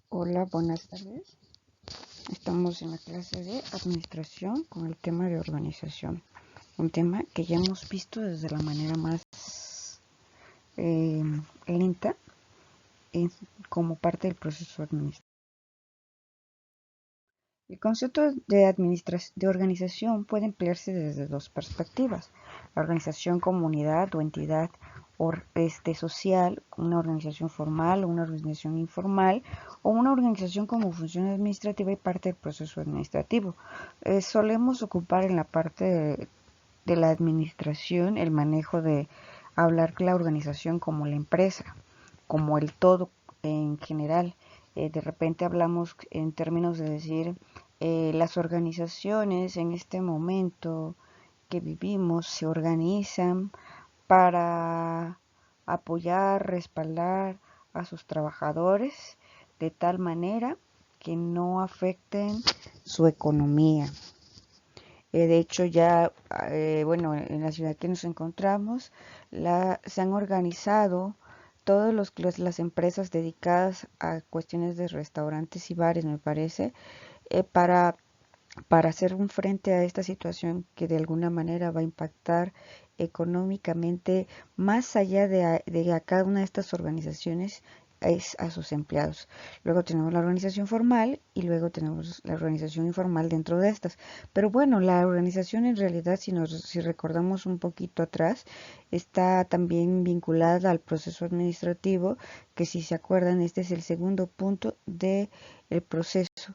Hola, buenas tardes. Estamos en la clase de administración con el tema de organización. Un tema que ya hemos visto desde la manera más eh, lenta como parte del proceso administrativo. El concepto de organización puede emplearse desde dos perspectivas: la organización como unidad o entidad social, una organización formal o una organización informal, o una organización como función administrativa y parte del proceso administrativo. Solemos ocupar en la parte de la administración el manejo de hablar la organización como la empresa, como el todo en general. De repente hablamos en términos de decir las organizaciones en este momento que vivimos se organizan para apoyar, respaldar a sus trabajadores de tal manera que no afecten su economía. De hecho, ya, en la ciudad que nos encontramos, se han organizado todas las empresas dedicadas a cuestiones de restaurantes y bares, me parece, eh, para, para hacer un frente a esta situación que de alguna manera va a impactar económicamente más allá de a cada una de estas organizaciones es a sus empleados. Luego tenemos la organización formal y luego tenemos la organización informal dentro de estas. Pero bueno, la organización en realidad, si recordamos un poquito atrás, está también vinculada al proceso administrativo, que si se acuerdan, este es el segundo punto del proceso.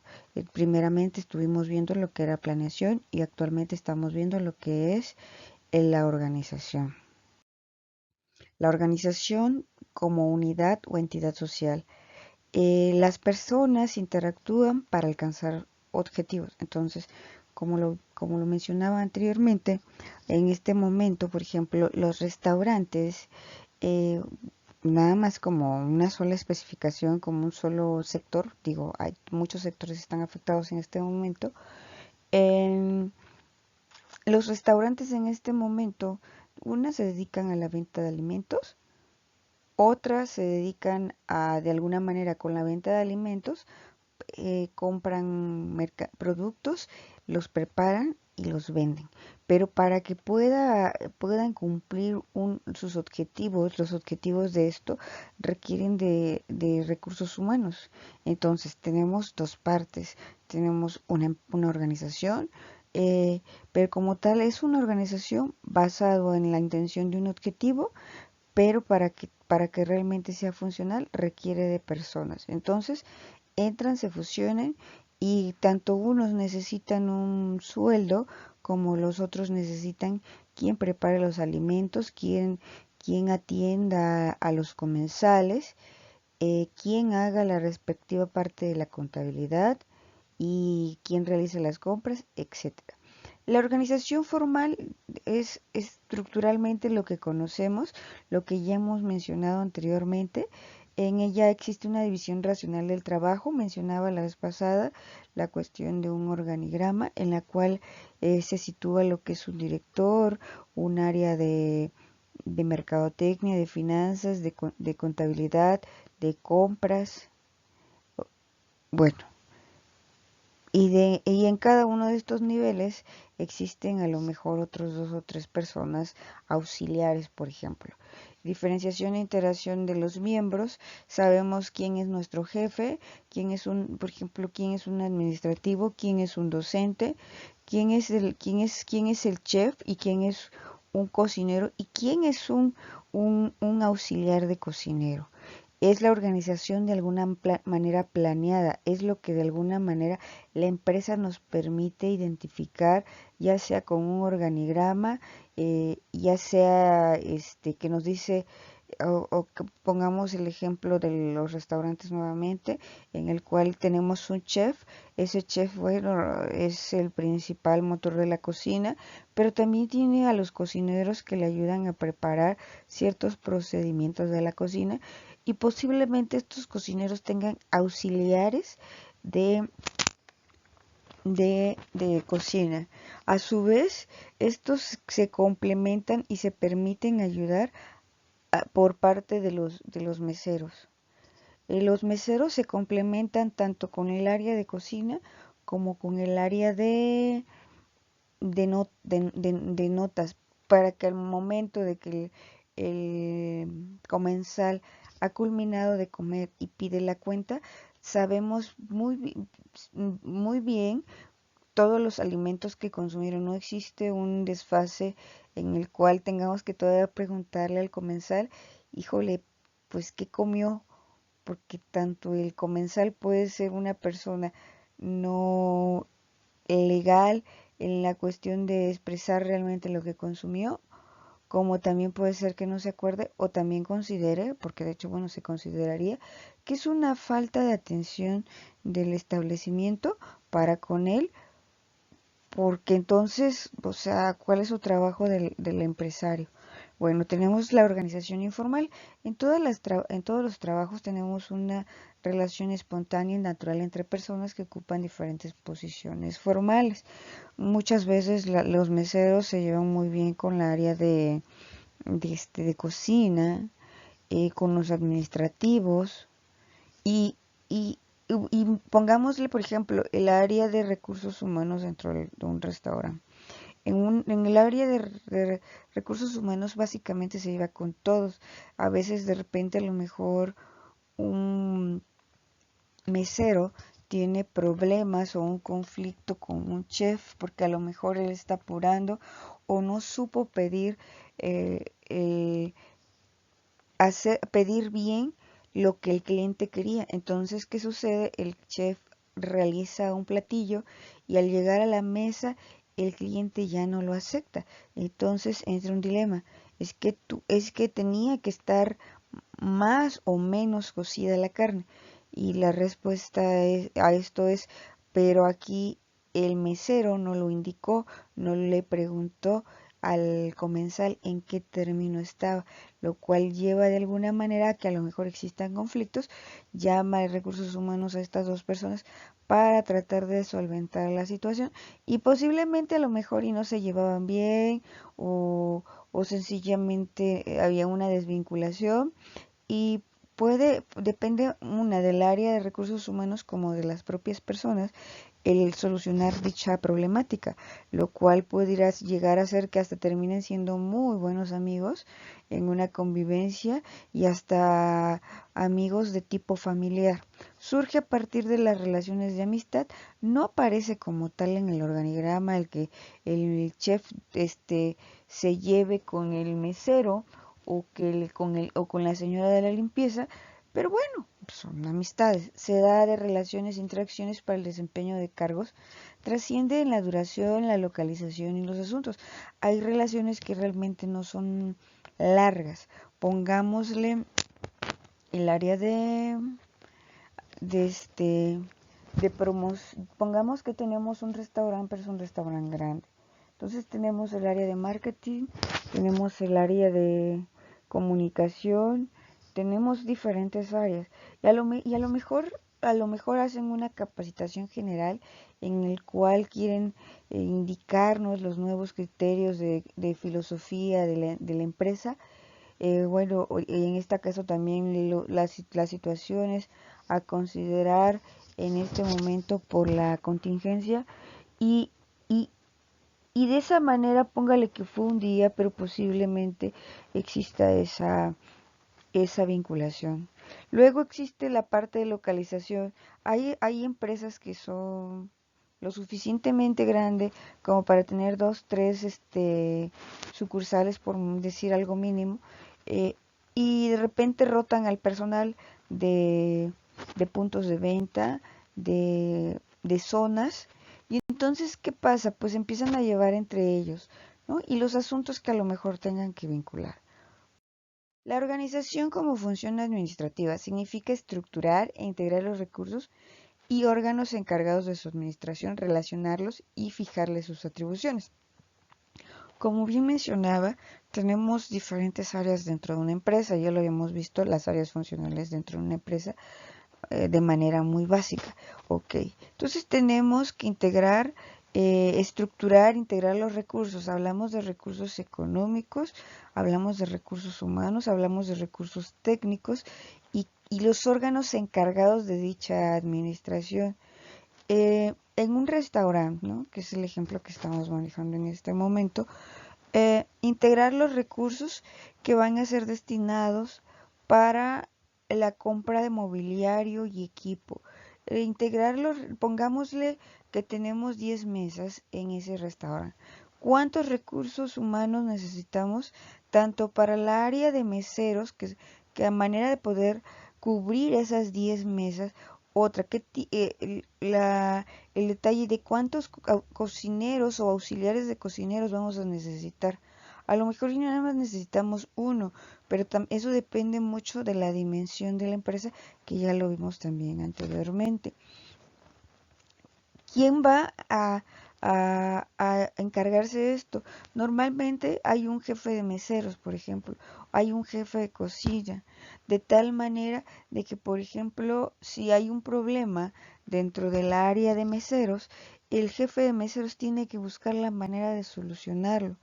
Primeramente estuvimos viendo lo que era planeación y actualmente estamos viendo lo que es la organización. La organización como unidad o entidad social. Las personas interactúan para alcanzar objetivos. Entonces, como lo mencionaba anteriormente, en este momento, por ejemplo, los restaurantes, eh, nada más como una sola especificación, como un solo sector, digo, hay muchos sectores que están afectados en este momento. En los restaurantes en este momento, unas se dedican a la venta de alimentos, otras se dedican a, de alguna manera, con la venta de alimentos, compran productos, los preparan y los venden. Pero para que puedan cumplir sus objetivos, los objetivos de esto requieren de recursos humanos. Entonces tenemos dos partes. Tenemos una organización, pero como tal es una organización basada en la intención de un objetivo, pero para que realmente sea funcional requiere de personas. Entonces, entran, se fusionan y tanto unos necesitan un sueldo como los otros necesitan quien prepare los alimentos, quien atienda a los comensales, quien haga la respectiva parte de la contabilidad y quien realice las compras, etcétera. La organización formal es estructuralmente lo que conocemos, lo que ya hemos mencionado anteriormente. En ella existe una división racional del trabajo. Mencionaba la vez pasada la cuestión de un organigrama en la cual se sitúa lo que es un director, un área de mercadotecnia, de finanzas, de contabilidad, de compras. Bueno, y en cada uno de estos niveles existen a lo mejor otros dos o tres personas auxiliares, por ejemplo. Diferenciación e interacción de los miembros. Sabemos quién es nuestro jefe, por ejemplo, quién es un administrativo, quién es un docente, quién es el chef y quién es un cocinero y quién es un auxiliar de cocinero. Es la organización de alguna manera planeada, es lo que de alguna manera la empresa nos permite identificar, ya sea con un organigrama, ya sea que nos dice, o que pongamos el ejemplo de los restaurantes nuevamente, en el cual tenemos un chef. Ese chef, bueno, es el principal motor de la cocina, pero también tiene a los cocineros que le ayudan a preparar ciertos procedimientos de la cocina, y posiblemente estos cocineros tengan auxiliares de, de cocina. A su vez, estos se complementan y se permiten ayudar por parte de los meseros. Los meseros se complementan tanto con el área de cocina como con el área de notas, para que al momento de que el comensal ha culminado de comer y pide la cuenta, sabemos muy bien todos los alimentos que consumieron. No existe un desfase en el cual tengamos que todavía preguntarle al comensal, híjole, pues ¿qué comió? Porque tanto el comensal puede ser una persona no legal en la cuestión de expresar realmente lo que consumió, como también puede ser que no se acuerde o también considere, porque de hecho, bueno, se consideraría que es una falta de atención del establecimiento para con él, porque entonces, o sea, ¿cuál es su trabajo del empresario? Bueno, tenemos la organización informal. En todos los trabajos tenemos una relación espontánea y natural entre personas que ocupan diferentes posiciones formales. Muchas veces los meseros se llevan muy bien con la área de cocina, con los administrativos y, y, y pongámosle, por ejemplo, el área de recursos humanos dentro de un restaurante. En el área de recursos humanos básicamente se lleva con todos. A veces de repente a lo mejor un mesero tiene problemas o un conflicto con un chef porque a lo mejor él está apurando o no supo pedir bien lo que el cliente quería. Entonces, ¿qué sucede? El chef realiza un platillo y al llegar a la mesa el cliente ya no lo acepta. Entonces entra un dilema. Es que tenía que estar más o menos cocida la carne. Y la respuesta a esto es, pero aquí el mesero no lo indicó, no le preguntó al comensal en qué término estaba, lo cual lleva de alguna manera a que a lo mejor existan conflictos. Llama a recursos humanos a estas dos personas para tratar de solventar la situación y posiblemente a lo mejor y no se llevaban bien o sencillamente había una desvinculación y depende una del área de recursos humanos como de las propias personas el solucionar dicha problemática, lo cual pudiera llegar a ser que hasta terminen siendo muy buenos amigos en una convivencia y hasta amigos de tipo familiar. Surge a partir de las relaciones de amistad, no aparece como tal en el organigrama el que el chef se lleve con el mesero o o con la señora de la limpieza, pero bueno, son amistades. Se da de relaciones e interacciones para el desempeño de cargos, trasciende en la duración, la localización y los asuntos. Hay relaciones que realmente no son largas. Pongámosle el área de este de pongamos que tenemos un restaurante, pero es un restaurante grande. Entonces tenemos el área de marketing, tenemos el área de comunicación, tenemos diferentes áreas y a lo mejor hacen una capacitación general en el cual quieren indicarnos los nuevos criterios de filosofía de la empresa. Bueno, en este caso también las situaciones a considerar en este momento por la contingencia y, y, y de esa manera póngale que fue un día, pero posiblemente exista esa vinculación. Luego existe la parte de localización. Hay empresas que son lo suficientemente grandes como para tener dos, tres sucursales, por decir algo mínimo, eh, y de repente rotan al personal de, de puntos de venta, de zonas, y entonces, ¿qué pasa? Pues empiezan a llevar entre ellos, ¿no? Y los asuntos que a lo mejor tengan que vincular. La organización como función administrativa significa estructurar e integrar los recursos y órganos encargados de su administración, relacionarlos y fijarles sus atribuciones. Como bien mencionaba, tenemos diferentes áreas dentro de una empresa, ya lo habíamos visto, las áreas funcionales dentro de una empresa de manera muy básica. Ok, entonces tenemos que estructurar, integrar los recursos. Hablamos de recursos económicos, hablamos de recursos humanos, hablamos de recursos técnicos y los órganos encargados de dicha administración. En un restaurante, ¿no?, que es el ejemplo que estamos manejando en este momento, integrar los recursos que van a ser destinados para la compra de mobiliario y equipo. Integrarlos, pongámosle que tenemos 10 mesas en ese restaurante. ¿Cuántos recursos humanos necesitamos tanto para la área de meseros, que a manera de poder cubrir esas 10 mesas? Otra, el detalle de cuántos cocineros o auxiliares de cocineros vamos a necesitar. A lo mejor nada más necesitamos uno, pero eso depende mucho de la dimensión de la empresa, que ya lo vimos también anteriormente. ¿Quién va a encargarse de esto? Normalmente hay un jefe de meseros, por ejemplo, hay un jefe de cocina, de tal manera de que, por ejemplo, si hay un problema dentro del área de meseros, el jefe de meseros tiene que buscar la manera de solucionarlo.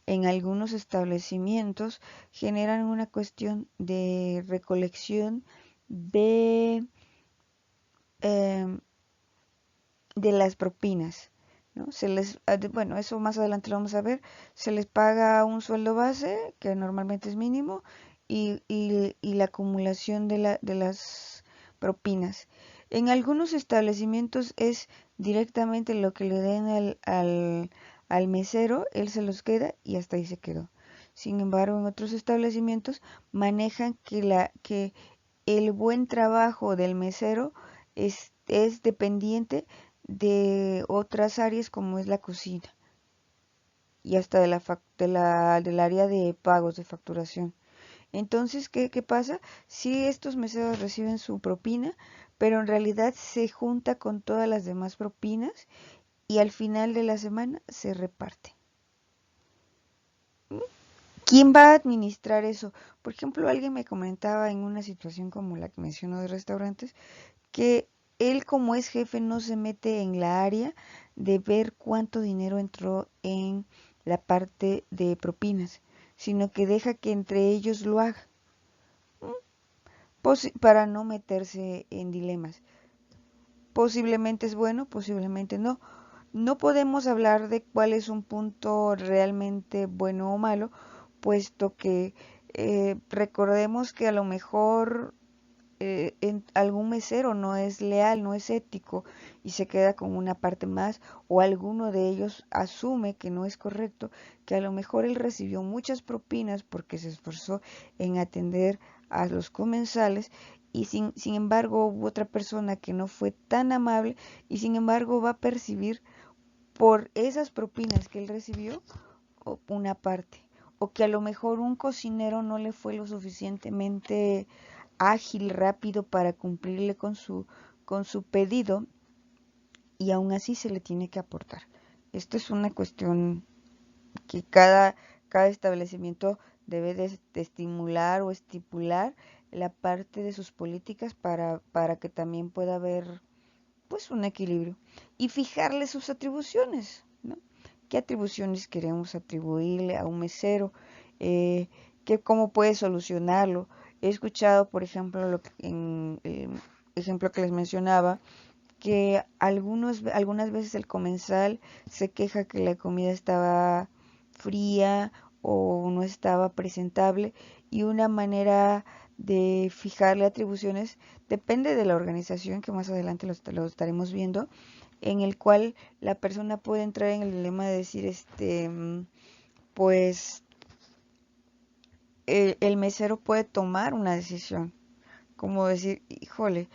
En algunos establecimientos generan una cuestión de recolección de em, de las propinas, ¿no? Bueno, eso más adelante lo vamos a ver. Se les paga un sueldo base, que normalmente es mínimo, y la acumulación de las propinas. En algunos establecimientos es directamente lo que le den al mesero, él se los queda y hasta ahí se quedó. Sin embargo, en otros establecimientos manejan que el buen trabajo del mesero es dependiente de otras áreas como es la cocina y hasta del área de pagos, de facturación. Entonces, ¿qué pasa? Si estos meseros reciben su propina, pero en realidad se junta con todas las demás propinas y al final de la semana se reparte. ¿Quién va a administrar eso? Por ejemplo, alguien me comentaba en una situación como la que mencionó de restaurantes, que él, como es jefe, no se mete en la área de ver cuánto dinero entró en la parte de propinas, sino que deja que entre ellos lo haga, para no meterse en dilemas. Posiblemente es bueno, posiblemente no. No podemos hablar de cuál es un punto realmente bueno o malo, puesto que recordemos que a lo mejor en algún mesero no es leal, no es ético y se queda con una parte más, o alguno de ellos asume que no es correcto, que a lo mejor él recibió muchas propinas porque se esforzó en atender a los comensales y sin embargo hubo otra persona que no fue tan amable y sin embargo va a percibir por esas propinas que él recibió una parte, o que a lo mejor un cocinero no le fue lo suficientemente ágil, rápido para cumplirle con su pedido y aún así se le tiene que aportar. Esto es una cuestión que cada establecimiento debe de estimular o estipular la parte de sus políticas para que también pueda haber pues un equilibrio y fijarle sus atribuciones, ¿no? ¿Qué atribuciones queremos atribuirle a un mesero? ¿Cómo puede solucionarlo? He escuchado, por ejemplo, en el ejemplo que les mencionaba, que algunas veces el comensal se queja que la comida estaba fría o no estaba presentable y una manera de fijarle atribuciones depende de la organización, que más adelante lo estaremos viendo, en el cual la persona puede entrar en el dilema de decir, pues el mesero puede tomar una decisión, como decir, híjole,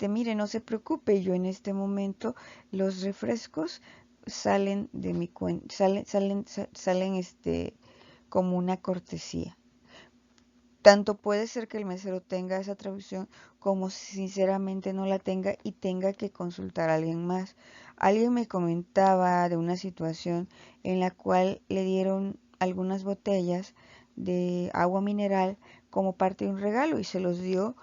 mire, no se preocupe, yo en este momento los refrescos salen de mi cuenta, salen como una cortesía. Tanto puede ser que el mesero tenga esa atribución como sinceramente no la tenga y tenga que consultar a alguien más. Alguien me comentaba de una situación en la cual le dieron algunas botellas de agua mineral como parte de un regalo y se los dio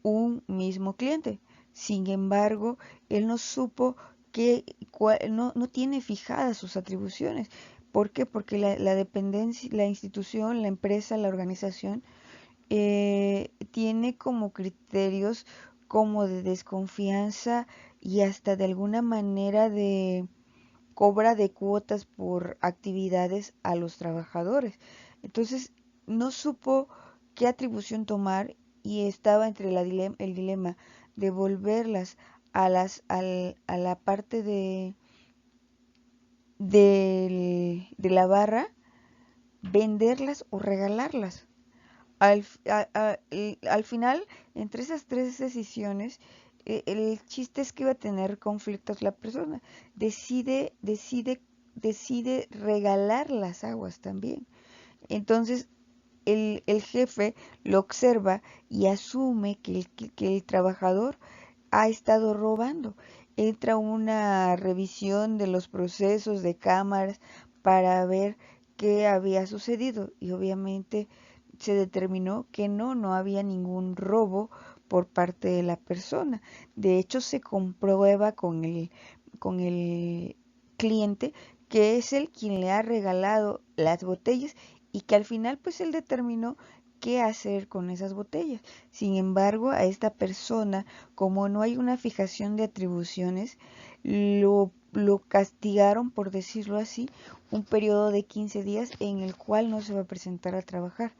un mismo cliente. Sin embargo, él no supo no tiene fijadas sus atribuciones. ¿Por qué? Porque la dependencia, la institución, la empresa, la organización tiene como criterios como de desconfianza y hasta de alguna manera de cobra de cuotas por actividades a los trabajadores. Entonces, no supo qué atribución tomar y estaba entre el dilema de volverlas a la parte de la barra, venderlas o regalarlas. Al final, entre esas tres decisiones, el chiste es que iba a tener conflictos la persona. Decide regalar las aguas también. Entonces, el jefe lo observa y asume que el trabajador ha estado robando. Entra una revisión de los procesos de cámaras para ver qué había sucedido y obviamente se determinó que no había ningún robo por parte de la persona. De hecho, se comprueba con el cliente que es él quien le ha regalado las botellas y que al final pues él determinó qué hacer con esas botellas. Sin embargo, a esta persona, como no hay una fijación de atribuciones, lo castigaron, por decirlo así, un periodo de 15 días en el cual no se va a presentar a trabajar.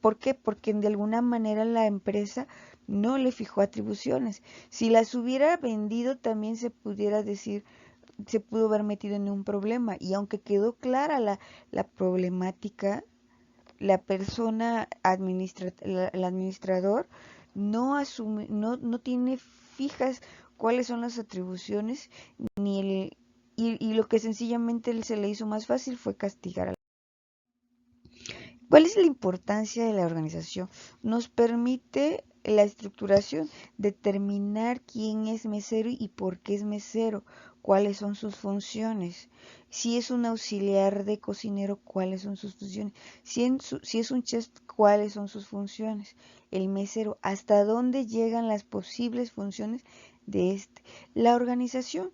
¿Por qué? Porque de alguna manera la empresa no le fijó atribuciones. Si las hubiera vendido, también se pudiera decir, se pudo haber metido en un problema. Y aunque quedó clara la problemática, la persona el administrador no asume, no tiene fijas cuáles son las atribuciones, ni el, y lo que sencillamente se le hizo más fácil fue castigar. ¿Cuál es la importancia de la organización? Nos permite la estructuración, determinar quién es mesero y por qué es mesero, cuáles son sus funciones. Si es un auxiliar de cocinero, cuáles son sus funciones. Si es un chef, cuáles son sus funciones. El mesero, hasta dónde llegan las posibles funciones de este. La organización,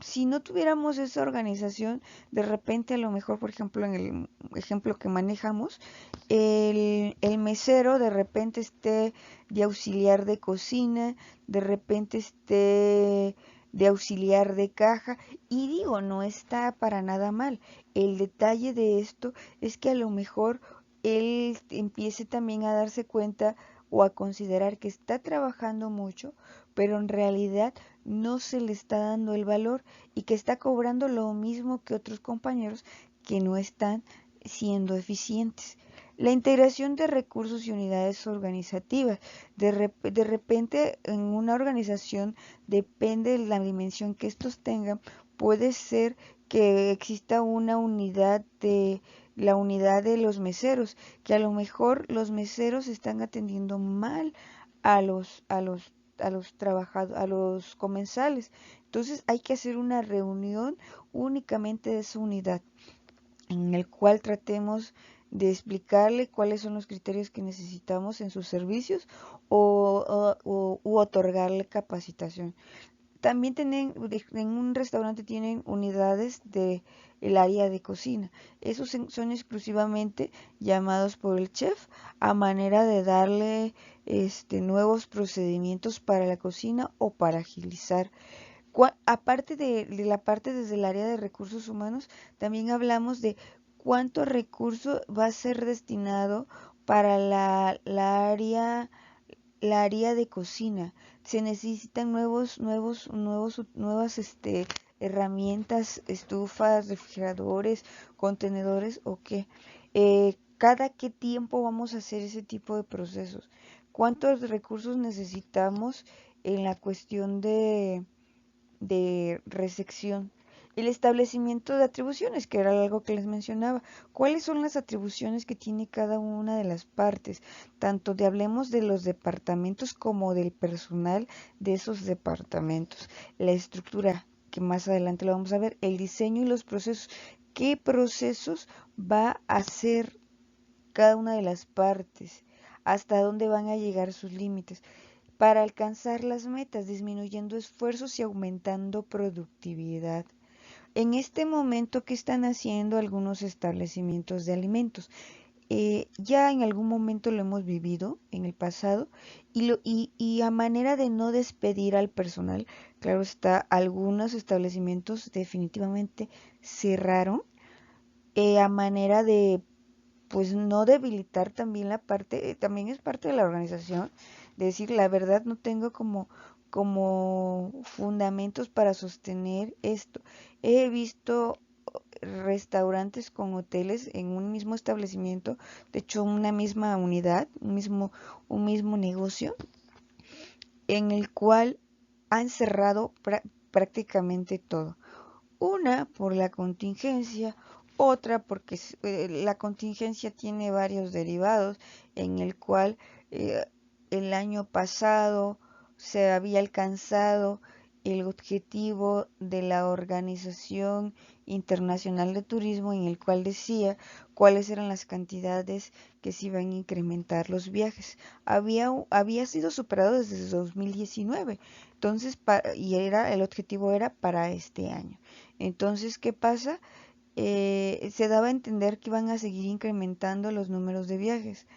si no tuviéramos esa organización, de repente a lo mejor, por ejemplo, en el ejemplo que manejamos, el mesero de repente esté de auxiliar de cocina, de repente esté de auxiliar de caja, y digo, no está para nada mal. El detalle de esto es que a lo mejor él empiece también a darse cuenta o a considerar que está trabajando mucho, pero en realidad no se le está dando el valor y que está cobrando lo mismo que otros compañeros que no están siendo eficientes. La integración de recursos y unidades organizativas. De repente en una organización, depende de la dimensión que estos tengan, puede ser que exista una unidad de la unidad de los meseros, que a lo mejor los meseros están atendiendo mal a los trabajadores, a los comensales. Entonces hay que hacer una reunión únicamente de esa unidad, en el cual tratemos de explicarle cuáles son los criterios que necesitamos en sus servicios u otorgarle capacitación. También en un restaurante tienen unidades de el área de cocina. Esos son exclusivamente llamados por el chef a manera de darle nuevos procedimientos para la cocina o para agilizar. Aparte de la parte desde el área de recursos humanos, también hablamos de cuánto recurso va a ser destinado para la área de cocina. Se necesitan nuevas herramientas, estufas, refrigeradores, contenedores o qué. Cada qué tiempo vamos a hacer ese tipo de procesos. ¿Cuántos recursos necesitamos en la cuestión de resección? El establecimiento de atribuciones, que era algo que les mencionaba. ¿Cuáles son las atribuciones que tiene cada una de las partes? Tanto de hablemos de los departamentos como del personal de esos departamentos. La estructura, que más adelante lo vamos a ver, el diseño y los procesos. ¿Qué procesos va a hacer cada una de las partes? ¿Hasta dónde van a llegar sus límites? Para alcanzar las metas, disminuyendo esfuerzos y aumentando productividad. En este momento, ¿qué están haciendo algunos establecimientos de alimentos? ya en algún momento lo hemos vivido en el pasado y a manera de no despedir al personal, claro está, algunos establecimientos definitivamente cerraron a manera de pues no debilitar también la parte, también es parte de la organización, de decir la verdad no tengo como fundamentos para sostener esto. He visto restaurantes con hoteles en un mismo establecimiento, de hecho una misma unidad, un mismo negocio, en el cual han cerrado prácticamente todo. Una por la contingencia, otra porque la contingencia tiene varios derivados en el cual eh, el año pasado se había alcanzado el objetivo de la Organización Internacional de Turismo en el cual decía cuáles eran las cantidades que se iban a incrementar los viajes. Había sido superado desde 2019, entonces, el objetivo era para este año. Entonces, ¿qué pasa? Se daba a entender que iban a seguir incrementando los números de viajes.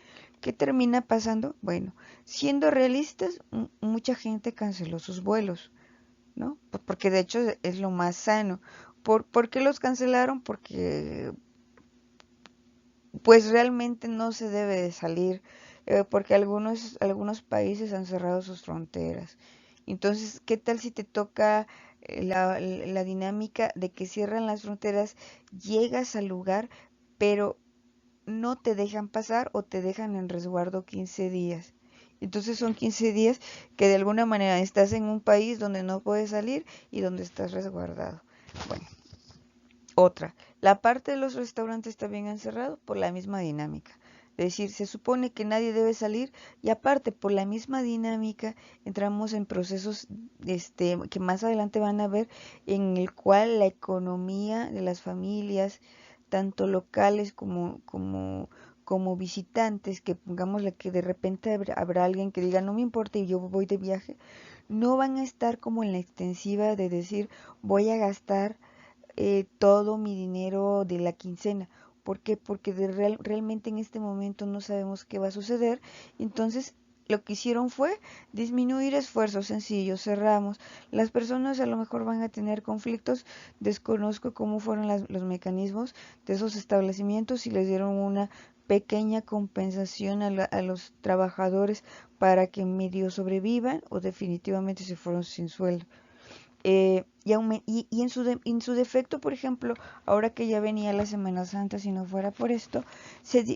¿Qué termina pasando? Bueno, siendo realistas, mucha gente canceló sus vuelos, ¿no? Porque de hecho es lo más sano. ¿Por qué los cancelaron? Porque pues realmente no se debe de salir, porque algunos países han cerrado sus fronteras. Entonces, ¿qué tal si te toca la dinámica de que cierran las fronteras, llegas al lugar, pero no te dejan pasar o te dejan en resguardo 15 días? Entonces son 15 días que de alguna manera estás en un país donde no puedes salir y donde estás resguardado. Bueno, otra, la parte de los restaurantes también han cerrado por la misma dinámica. Es decir, se supone que nadie debe salir y aparte por la misma dinámica entramos en procesos que más adelante van a ver en el cual la economía de las familias, tanto locales como visitantes, que pongámosle que de repente habrá alguien que diga no me importa y yo voy de viaje, no van a estar como en la extensiva de decir voy a gastar todo mi dinero de la quincena. ¿Por qué? Porque realmente en este momento no sabemos qué va a suceder. Entonces, lo que hicieron fue disminuir esfuerzos sencillos, cerramos. Las personas a lo mejor van a tener conflictos, desconozco cómo fueron los mecanismos de esos establecimientos, si les dieron una pequeña compensación a los trabajadores para que medio sobrevivan o definitivamente se fueron sin sueldo. Y en su defecto, por ejemplo, ahora que ya venía la Semana Santa, si no fuera por esto,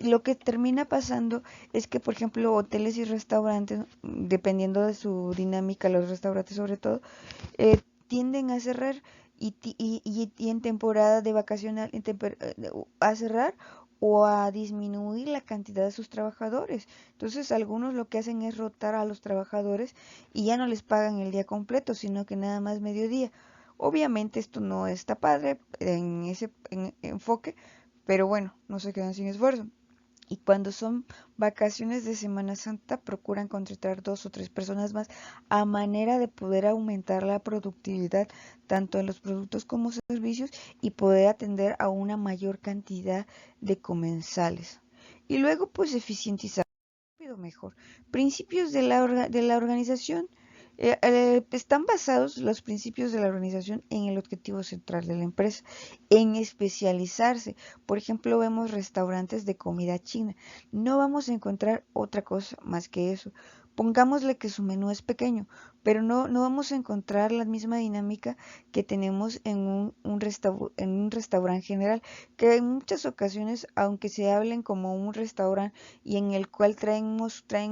lo que termina pasando es que, por ejemplo, hoteles y restaurantes, dependiendo de su dinámica, los restaurantes sobre todo, tienden a cerrar y en temporada de vacacional a cerrar o a disminuir la cantidad de sus trabajadores. Entonces, algunos lo que hacen es rotar a los trabajadores y ya no les pagan el día completo, sino que nada más mediodía. Obviamente esto no está padre en ese enfoque, pero bueno, no se quedan sin esfuerzo. Y cuando son vacaciones de Semana Santa, procuran contratar 2 o 3 personas más a manera de poder aumentar la productividad tanto en los productos como servicios y poder atender a una mayor cantidad de comensales. Y luego, pues, eficientizar mejor. Principios de la organización. Están basados los principios de la organización en el objetivo central de la empresa, en especializarse. Por ejemplo, vemos restaurantes de comida china. No vamos a encontrar otra cosa más que eso. Pongámosle que su menú es pequeño, pero no vamos a encontrar la misma dinámica que tenemos en un restaurante general, que en muchas ocasiones, aunque se hablen como un restaurante y en el cual traen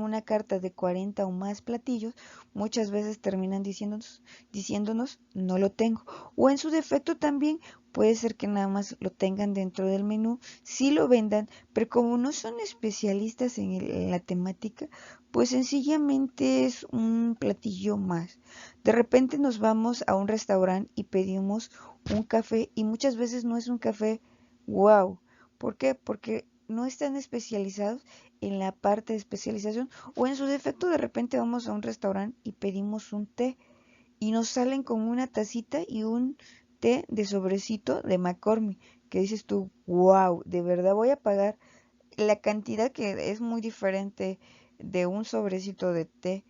una carta de 40 o más platillos, muchas veces terminan diciéndonos no lo tengo. O en su defecto también puede ser que nada más lo tengan dentro del menú, sí lo vendan, pero como no son especialistas en la temática, pues sencillamente es un platillo más. De repente nos vamos a un restaurante y pedimos un café y muchas veces no es un café wow. ¿Por qué? Porque no están especializados en la parte de especialización o en su defecto de repente vamos a un restaurante y pedimos un té y nos salen con una tacita y un té de sobrecito de McCormick que dices tú, wow, de verdad voy a pagar la cantidad que es muy diferente de un sobrecito de té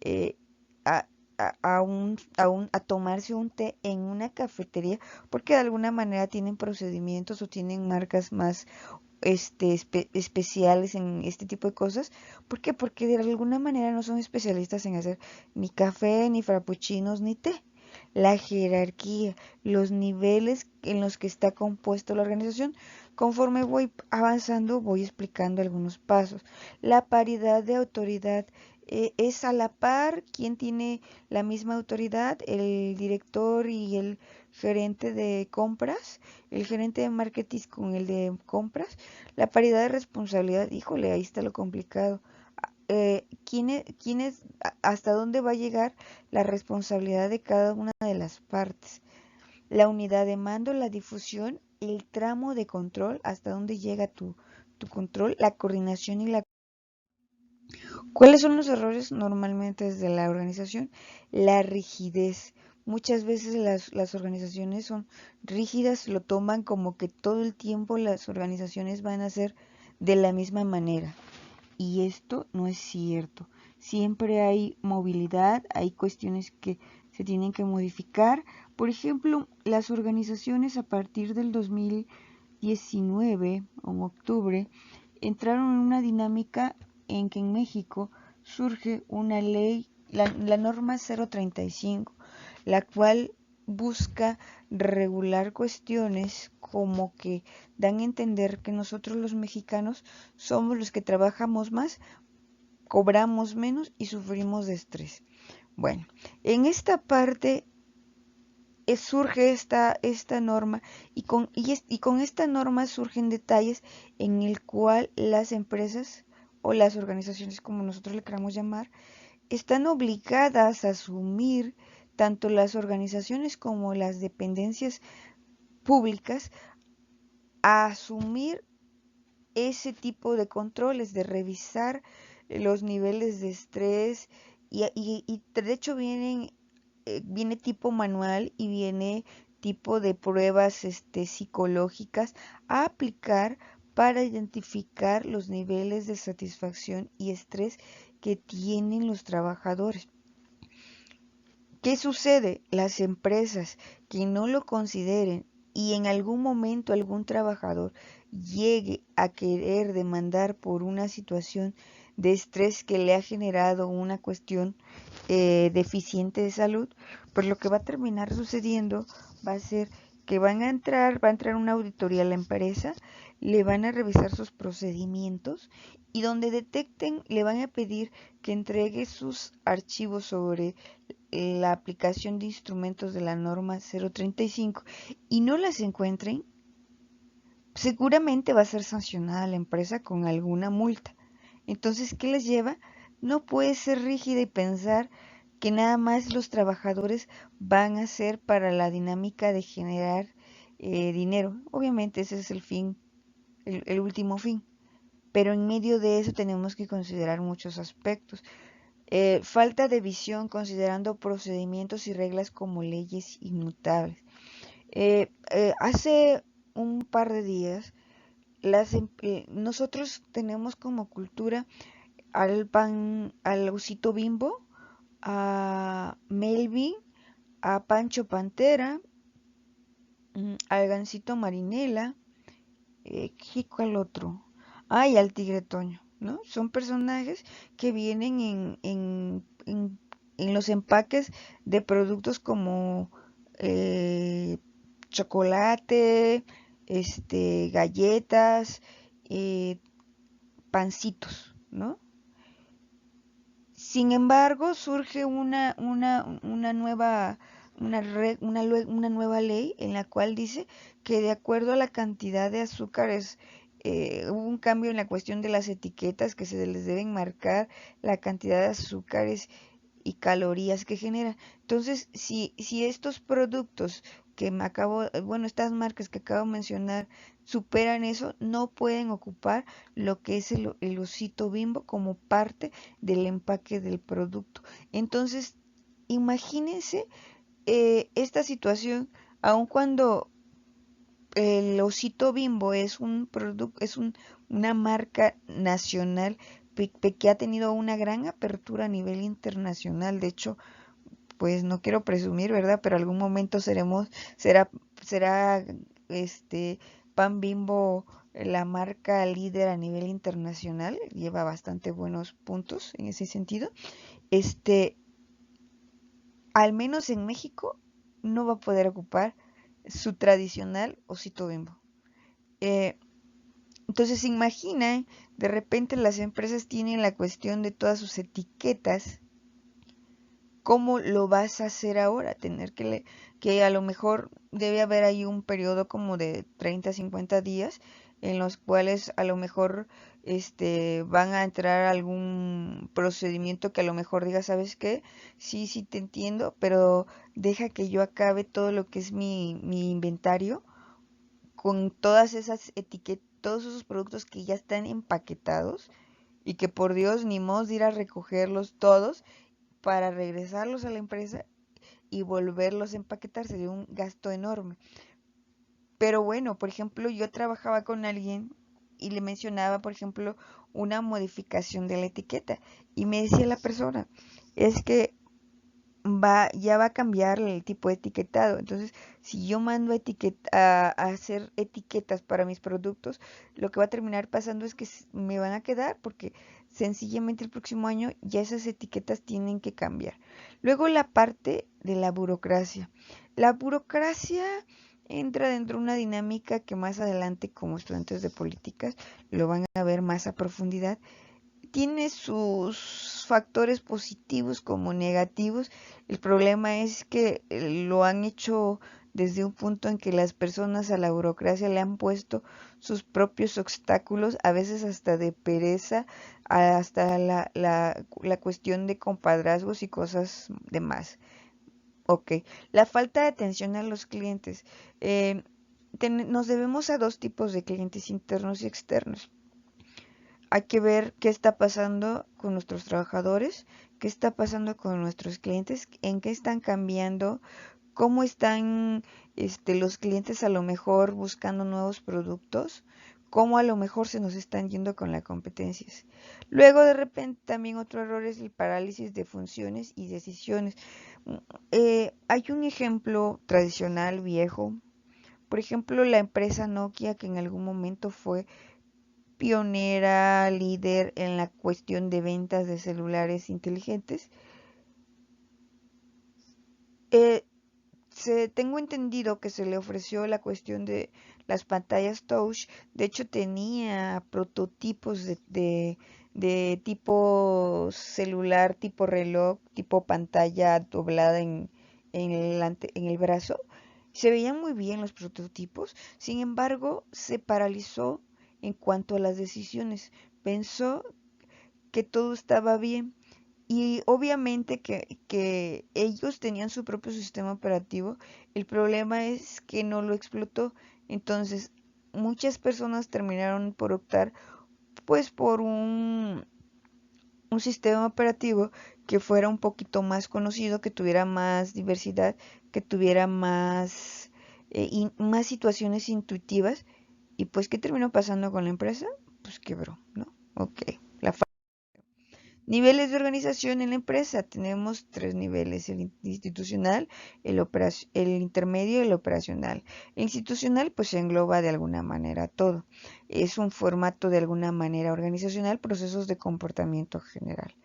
eh, a, a tomarse un té en una cafetería, porque de alguna manera tienen procedimientos o tienen marcas más especiales en este tipo de cosas. ¿Por qué? Porque de alguna manera no son especialistas en hacer ni café, ni frappuccinos, ni té. La jerarquía, los niveles en los que está compuesto la organización, conforme voy avanzando, voy explicando algunos pasos. La paridad de autoridad es a la par. ¿Quién tiene la misma autoridad? El director y el gerente de compras, el gerente de marketing con el de compras. La paridad de responsabilidad, híjole, ahí está lo complicado. ¿Hasta dónde va a llegar la responsabilidad de cada una de las partes? La unidad de mando, la difusión, el tramo de control, hasta dónde llega tu control, la coordinación y la... ¿Cuáles son los errores normalmente desde la organización? La rigidez. Muchas veces las organizaciones son rígidas, lo toman como que todo el tiempo las organizaciones van a ser de la misma manera. Y esto no es cierto. Siempre hay movilidad, hay cuestiones que se tienen que modificar. Por ejemplo, las organizaciones a partir del 2019, en octubre, entraron en una dinámica en que en México surge una ley, la norma 035, la cual busca regular cuestiones como que dan a entender que nosotros los mexicanos somos los que trabajamos más, cobramos menos y sufrimos de estrés. Bueno, en esta parte surge esta norma y con esta norma surgen detalles en el cual las empresas o las organizaciones, como nosotros le queramos llamar, están obligadas a asumir, tanto las organizaciones como las dependencias públicas, a asumir ese tipo de controles, de revisar los niveles de estrés y de hecho viene tipo manual y viene tipo de pruebas psicológicas a aplicar para identificar los niveles de satisfacción y estrés que tienen los trabajadores. ¿Qué sucede? Las empresas que no lo consideren y en algún momento algún trabajador llegue a querer demandar por una situación de estrés que le ha generado una cuestión deficiente de salud, pues lo que va a terminar sucediendo va a ser que va a entrar una auditoría a la empresa, le van a revisar sus procedimientos y donde detecten le van a pedir que entregue sus archivos sobre la aplicación de instrumentos de la norma 035 y no las encuentren, seguramente va a ser sancionada la empresa con alguna multa. Entonces, ¿qué les lleva? No puede ser rígida y pensar que nada más los trabajadores van a ser para la dinámica de generar dinero. Obviamente ese es el fin, el último fin. Pero en medio de eso tenemos que considerar muchos aspectos. Falta de visión considerando procedimientos y reglas como leyes inmutables. Hace un par de días, nosotros tenemos como cultura al osito Bimbo, a Melvin, a Pancho Pantera, al Gansito Marinela, ¿cuál otro? Y al Tigre Toño, ¿no? Son personajes que vienen en los empaques de productos como eh, chocolate, galletas, eh, pancitos, ¿no? Sin embargo, surge una nueva, una nueva ley en la cual dice que de acuerdo a la cantidad de azúcares, hubo un cambio en la cuestión de las etiquetas que se les deben marcar la cantidad de azúcares y calorías que genera. Entonces, si estos productos que bueno, estas marcas que acabo de mencionar superan eso, no pueden ocupar lo que es el osito Bimbo como parte del empaque del producto. Entonces, imagínense esta situación, aun cuando el Osito Bimbo es un producto, una marca nacional que ha tenido una gran apertura a nivel internacional. De hecho, pues no quiero presumir, ¿verdad? Pero algún momento será, será este Pan Bimbo la marca líder a nivel internacional. Lleva bastante buenos puntos en ese sentido. Este, al menos en México, no va a poder ocupar su tradicional Osito Bimbo. Eh, entonces, imagina, de repente las empresas tienen la cuestión de todas sus etiquetas. ¿Cómo lo vas a hacer ahora? Tener que a lo mejor debe haber ahí un periodo como de 30, 50 días en los cuales a lo mejor van a entrar a algún procedimiento que a lo mejor diga, ¿sabes qué? Sí, sí te entiendo, pero deja que yo acabe todo lo que es mi inventario con todas esas etiquetas, todos esos productos que ya están empaquetados y que por Dios ni modo de ir a recogerlos todos para regresarlos a la empresa y volverlos a empaquetar. Sería un gasto enorme. Pero bueno, por ejemplo, yo trabajaba con alguien y le mencionaba, por ejemplo, una modificación de la etiqueta y me decía la persona, es que ya va a cambiar el tipo de etiquetado. Entonces, si yo mando a hacer etiquetas para mis productos, lo que va a terminar pasando es que me van a quedar porque sencillamente el próximo año ya esas etiquetas tienen que cambiar. Luego la parte de la burocracia. La burocracia entra dentro de una dinámica que más adelante como estudiantes de políticas lo van a ver más a profundidad. Tiene sus factores positivos como negativos. El problema es que lo han hecho desde un punto en que las personas a la burocracia le han puesto sus propios obstáculos, a veces hasta de pereza, hasta la cuestión de compadrazgos y cosas demás. Ok, la falta de atención a los clientes. Eh, Nos debemos a dos tipos de clientes, internos y externos. Hay que ver qué está pasando con nuestros trabajadores, qué está pasando con nuestros clientes, en qué están cambiando, cómo están los clientes a lo mejor buscando nuevos productos, cómo a lo mejor se nos están yendo con las competencias. Luego de repente también otro error es el parálisis de funciones y decisiones. Hay un ejemplo tradicional viejo, por ejemplo la empresa Nokia que en algún momento fue pionera, líder en la cuestión de ventas de celulares inteligentes. Eh, Tengo entendido que se le ofreció la cuestión de las pantallas touch. De hecho, tenía prototipos de tipo celular, tipo reloj, tipo pantalla doblada en el brazo. Se veían muy bien los prototipos. Sin embargo, se paralizó en cuanto a las decisiones. Pensó que todo estaba bien. Y obviamente que ellos tenían su propio sistema operativo, el problema es que no lo explotó. Entonces, muchas personas terminaron por optar pues por un sistema operativo que fuera un poquito más conocido, que tuviera más diversidad, que tuviera más situaciones intuitivas. Y pues, ¿qué terminó pasando con la empresa? Pues quebró, ¿no? Ok. La Niveles de organización en la empresa. Tenemos tres niveles, el institucional, el intermedio y el operacional. El institucional pues engloba de alguna manera todo. Es un formato de alguna manera organizacional, procesos de comportamiento general.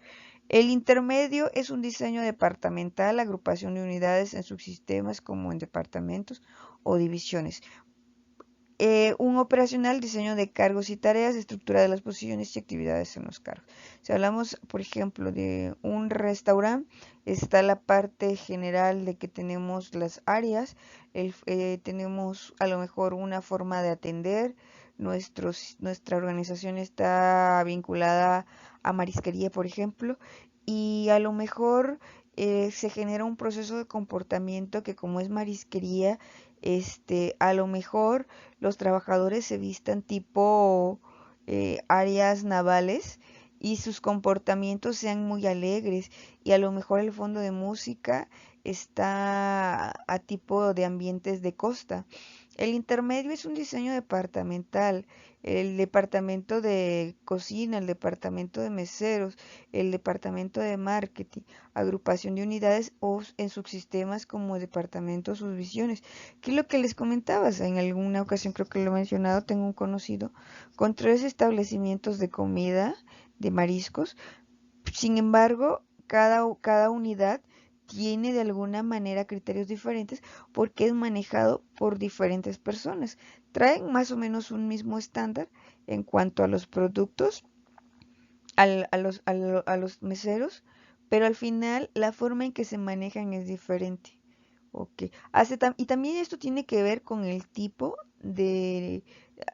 El intermedio es un diseño departamental, agrupación de unidades en subsistemas como en departamentos o divisiones. Un operacional, diseño de cargos y tareas, estructura de las posiciones y actividades en los cargos. Si hablamos, por ejemplo, de un restaurante, está la parte general de que tenemos las áreas, tenemos a lo mejor una forma de atender, nuestra organización está vinculada a marisquería, por ejemplo, y a lo mejor se genera un proceso de comportamiento que como es marisquería, a lo mejor los trabajadores se vistan tipo áreas navales y sus comportamientos sean muy alegres y a lo mejor el fondo de música está a tipo de ambientes de costa. El intermedio es un diseño departamental, el departamento de cocina, el departamento de meseros, el departamento de marketing, agrupación de unidades o en subsistemas como departamentos, subdivisiones. ¿Qué es lo que les comentaba? En alguna ocasión creo que lo he mencionado, tengo un conocido con 3 establecimientos de comida, de mariscos. Sin embargo, cada unidad tiene de alguna manera criterios diferentes porque es manejado por diferentes personas. Traen más o menos un mismo estándar en cuanto a los productos, a los meseros, pero al final la forma en que se manejan es diferente. Ok. Y también esto tiene que ver con el tipo de,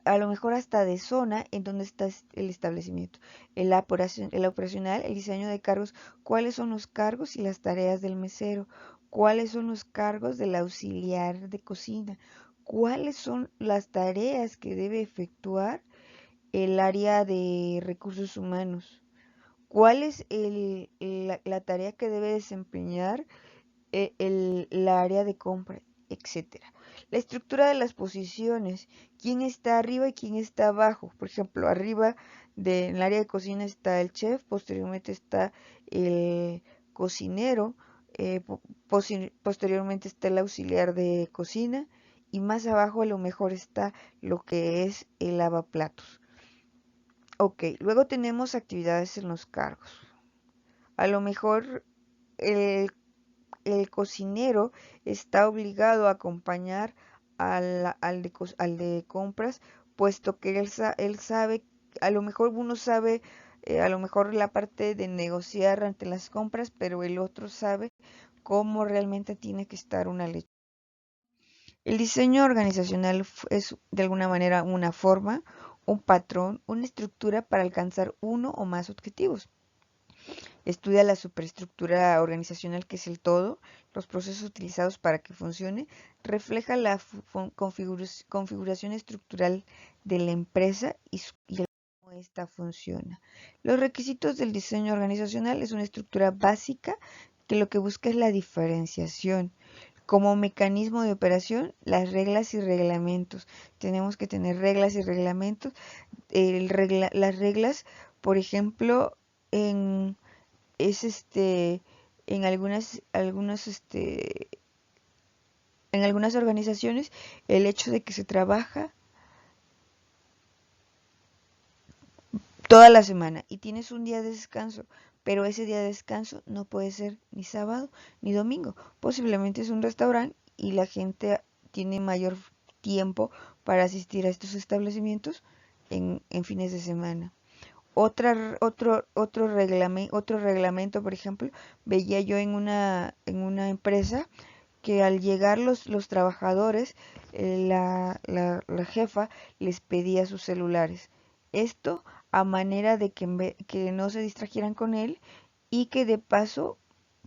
a lo mejor hasta de zona en donde está el establecimiento. El operacional, el diseño de cargos, cuáles son los cargos y las tareas del mesero, cuáles son los cargos del auxiliar de cocina, cuáles son las tareas que debe efectuar el área de recursos humanos, cuál es la tarea que debe desempeñar la área de compra, etcétera. La estructura de las posiciones, quién está arriba y quién está abajo. Por ejemplo, arriba en el área de cocina está el chef, posteriormente está el cocinero, posteriormente está el auxiliar de cocina y más abajo a lo mejor está lo que es el lavaplatos. Ok, luego tenemos actividades en los cargos. A lo mejor el el cocinero está obligado a acompañar al de compras, puesto que él sabe, a lo mejor uno sabe, a lo mejor la parte de negociar ante las compras, pero el otro sabe cómo realmente tiene que estar una leche. El diseño organizacional es de alguna manera una forma, un patrón, una estructura para alcanzar uno o más objetivos. Estudia la superestructura organizacional, que es el todo, los procesos utilizados para que funcione, refleja la configuración estructural de la empresa y cómo ésta funciona. Los requisitos del diseño organizacional es una estructura básica que lo que busca es la diferenciación. Como mecanismo de operación, las reglas y reglamentos. Tenemos que tener reglas y reglamentos. Las reglas, por ejemplo, en es en en algunas organizaciones el hecho de que se trabaja toda la semana y tienes un día de descanso, pero ese día de descanso no puede ser ni sábado ni domingo. Posiblemente es un restaurante y la gente tiene mayor tiempo para asistir a estos establecimientos en fines de semana. Otro reglamento, por ejemplo, veía yo en una empresa que al llegar los trabajadores, la jefa les pedía sus celulares. Esto a manera de que no se distrajeran con él y que de paso,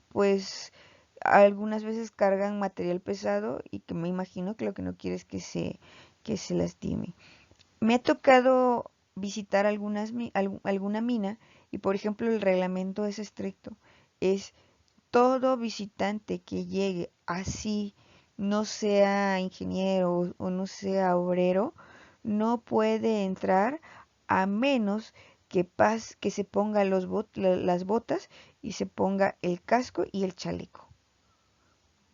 pues algunas veces cargan material pesado y que me imagino que lo que no quiere es que se lastime. Me ha tocado visitar alguna mina y, por ejemplo, el reglamento es estricto. Es todo visitante que llegue así, no sea ingeniero o no sea obrero, no puede entrar a menos que se ponga las botas y se ponga el casco y el chaleco.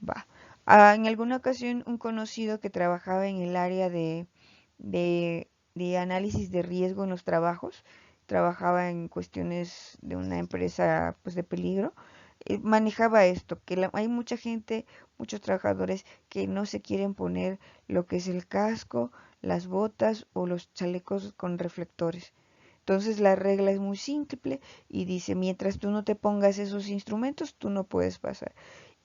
Va. En alguna ocasión un conocido que trabajaba en el área de análisis de riesgo en los trabajos, trabajaba en cuestiones de una empresa pues de peligro, manejaba esto, que hay mucha gente, muchos trabajadores que no se quieren poner lo que es el casco, las botas o los chalecos con reflectores. Entonces la regla es muy simple y dice, mientras tú no te pongas esos instrumentos, tú no puedes pasar.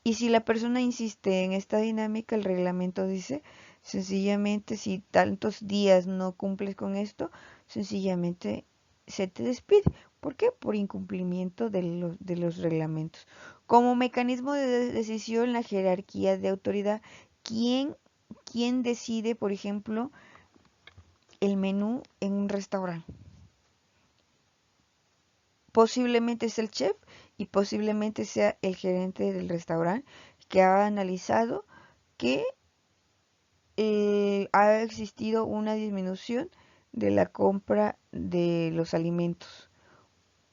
Y si la persona insiste en esta dinámica, el reglamento dice, sencillamente, si tantos días no cumples con esto, sencillamente se te despide. ¿Por qué? Por incumplimiento de los reglamentos. Como mecanismo de decisión, la jerarquía de autoridad, ¿quién, quién decide, por ejemplo, el menú en un restaurante? Posiblemente es el chef y posiblemente sea el gerente del restaurante que ha analizado que ha existido una disminución de la compra de los alimentos,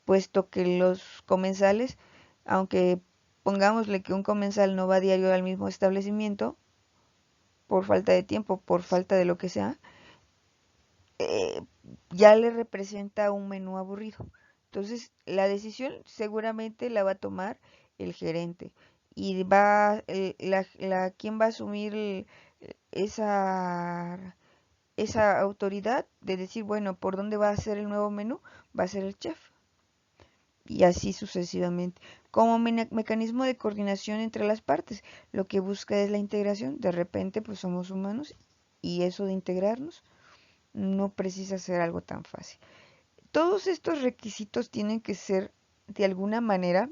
puesto que los comensales, aunque pongámosle que un comensal no va a diario al mismo establecimiento, por falta de tiempo, por falta de lo que sea, eh, ya le representa un menú aburrido. Entonces, la decisión seguramente la va a tomar el gerente y quién va a asumir esa, esa autoridad de decir, bueno, por dónde va a ser el nuevo menú, va a ser el chef y así sucesivamente. Como mecanismo de coordinación entre las partes, lo que busca es la integración. De repente, pues somos humanos y eso de integrarnos no precisa ser algo tan fácil. Todos estos requisitos tienen que ser de alguna manera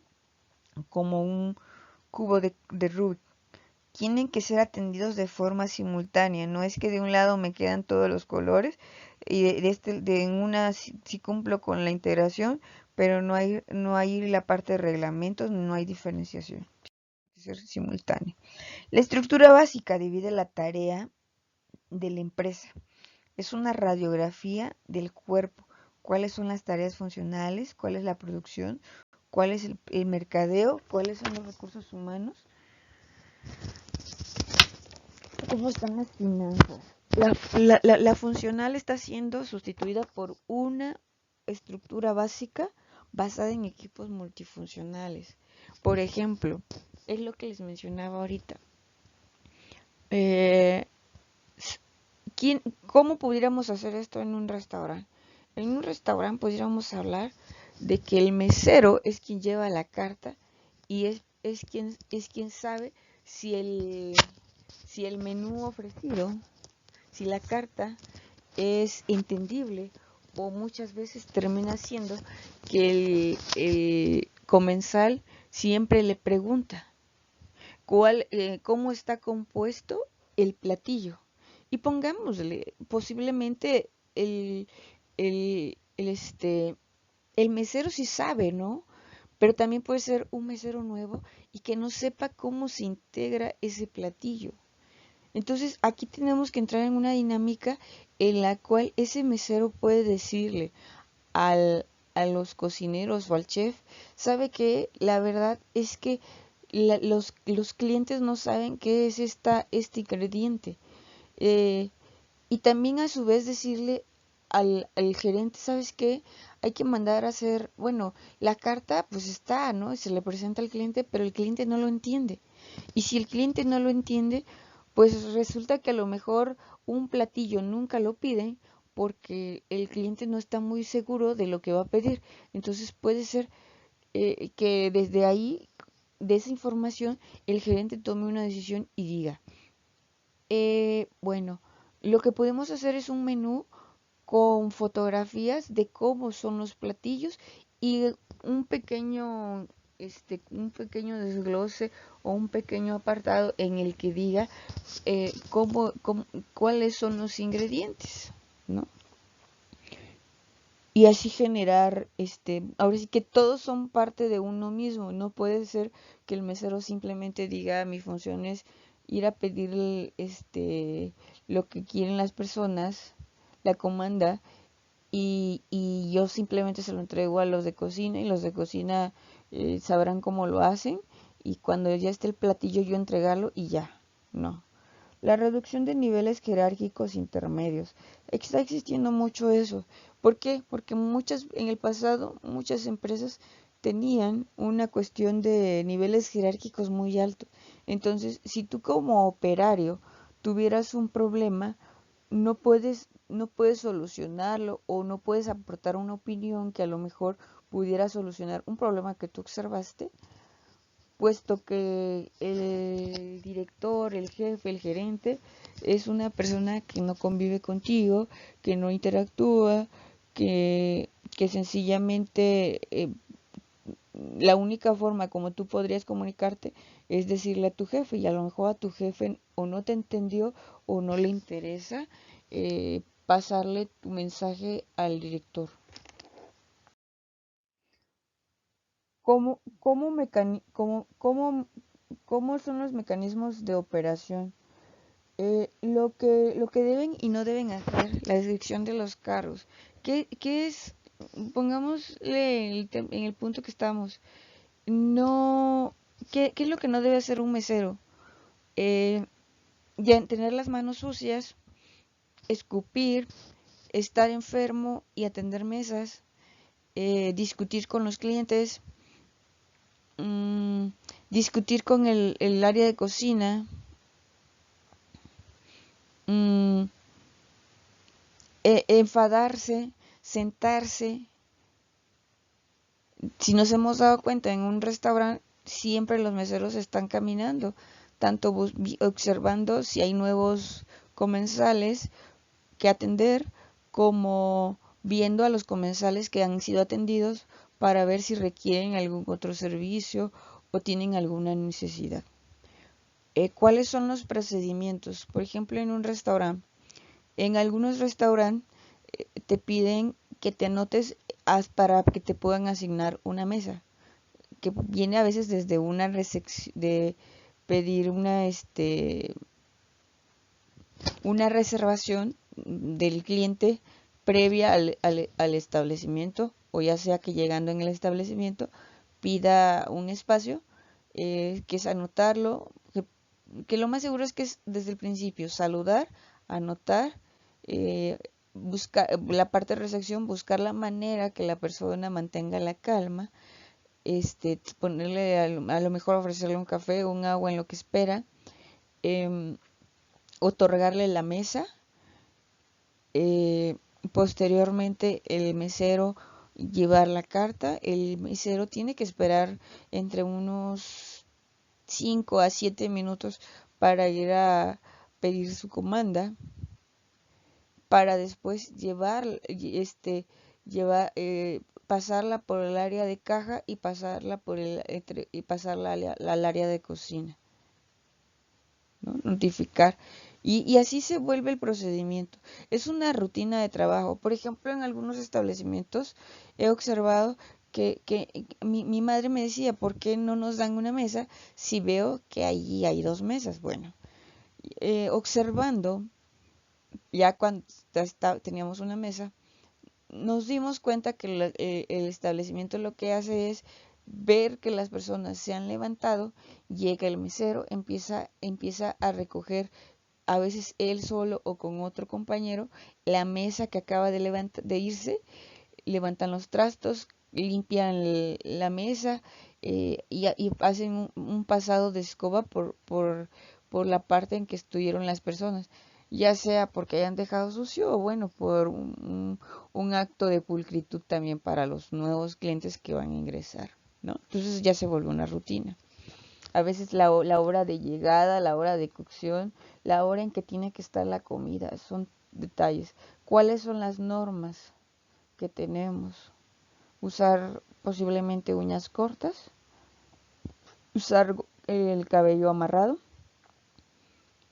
como un cubo de Rubik. Tienen que ser atendidos de forma simultánea. No es que de un lado me quedan todos los colores y en una sí cumplo con la integración, pero no hay la parte de reglamentos, no hay diferenciación. Tiene que ser simultáneo. La estructura básica divide la tarea de la empresa. Es una radiografía del cuerpo. ¿Cuáles son las tareas funcionales? ¿Cuál es la producción? ¿Cuál es el mercadeo? ¿Cuáles son los recursos humanos? ¿Cómo están las finanzas? La funcional está siendo sustituida por una estructura básica basada en equipos multifuncionales. Por ejemplo, es lo que les mencionaba ahorita. Eh, ¿Cómo pudiéramos hacer esto en un restaurante? En un restaurante pudiéramos hablar de que el mesero es quien lleva la carta y es quien sabe si el menú ofrecido, si la carta es entendible, o muchas veces termina siendo que el comensal siempre le pregunta cómo está compuesto el platillo. Y pongámosle, posiblemente el mesero sí sabe, ¿no? Pero también puede ser un mesero nuevo y que no sepa cómo se integra ese platillo. Entonces aquí tenemos que entrar en una dinámica en la cual ese mesero puede decirle a los cocineros o al chef, sabe que la verdad es que los clientes no saben qué es este ingrediente. Eh, y también a su vez decirle al gerente, ¿sabes qué? Hay que mandar a hacer, bueno, la carta pues está, ¿no? Se le presenta al cliente, pero el cliente no lo entiende. Y si el cliente no lo entiende, pues resulta que a lo mejor un platillo nunca lo piden porque el cliente no está muy seguro de lo que va a pedir. Entonces puede ser que desde ahí, de esa información, el gerente tome una decisión y diga, bueno, lo que podemos hacer es un menú con fotografías de cómo son los platillos y un pequeño desglose o un pequeño apartado en el que diga cuáles son los ingredientes, ¿no? Y así generar, ahora sí que todos son parte de uno mismo. No puede ser que el mesero simplemente diga, mi función es ir a pedir lo que quieren las personas, la comanda, y yo simplemente se lo entrego a los de cocina y los de cocina sabrán cómo lo hacen, y cuando ya esté el platillo yo entregarlo y ya, no. La reducción de niveles jerárquicos intermedios. Está existiendo mucho eso. ¿Por qué? Porque en el pasado muchas empresas tenían una cuestión de niveles jerárquicos muy altos. Entonces, si tú como operario tuvieras un problema, no puedes solucionarlo, o no puedes aportar una opinión que a lo mejor pudiera solucionar un problema que tú observaste, puesto que el director, el jefe, el gerente es una persona que no convive contigo, que no interactúa, que sencillamente la única forma como tú podrías comunicarte es decirle a tu jefe, y a lo mejor a tu jefe o no te entendió o no le interesa pasarle tu mensaje al director. ¿Cómo son los mecanismos de operación? Lo que deben y no deben hacer, la descripción de los carros. ¿Qué es? Pongámosle en el punto que estamos. No, ¿qué es lo que no debe hacer un mesero? Ya tener las manos sucias, escupir, estar enfermo y atender mesas, discutir con los clientes, mm, discutir con el área de cocina, mm, enfadarse, sentarse. Si nos hemos dado cuenta en un restaurante, siempre los meseros están caminando, tanto observando si hay nuevos comensales que atender, como viendo a los comensales que han sido atendidos para ver si requieren algún otro servicio o tienen alguna necesidad. ¿Cuáles son los procedimientos? Por ejemplo, en un restaurante. En algunos restaurantes te piden que te anotes para que te puedan asignar una mesa, que viene a veces desde una de pedir una reservación del cliente previa al establecimiento, o ya sea que llegando en el establecimiento pida un espacio, que es anotarlo, que lo más seguro es que es desde el principio saludar, anotar, buscar la parte de recepción, buscar la manera que la persona mantenga la calma, ponerle a lo mejor ofrecerle un café o un agua en lo que espera, eh, otorgarle la mesa, eh, posteriormente el mesero llevar la carta. El mesero tiene que esperar entre unos 5 a 7 minutos para ir a pedir su comanda, para después pasarla por el área de caja y pasarla al área de cocina, ¿no? Notificar. Y así se vuelve el procedimiento. Es una rutina de trabajo. Por ejemplo, en algunos establecimientos he observado que mi madre me decía, ¿por qué no nos dan una mesa si veo que allí hay dos mesas? Bueno, observando, ya cuando teníamos una mesa, nos dimos cuenta que el establecimiento lo que hace es ver que las personas se han levantado, llega el mesero, empieza a recoger, a veces él solo o con otro compañero, la mesa que acaba de irse, levantan los trastos, limpian la mesa, y hacen un pasado de escoba por la parte en que estuvieron las personas, ya sea porque hayan dejado sucio o bueno, por un acto de pulcritud también para los nuevos clientes que van a ingresar, ¿no? Entonces ya se vuelve una rutina. A veces la hora de llegada, la hora de cocción, la hora en que tiene que estar la comida, son detalles. ¿Cuáles son las normas que tenemos? Usar posiblemente uñas cortas, usar el cabello amarrado.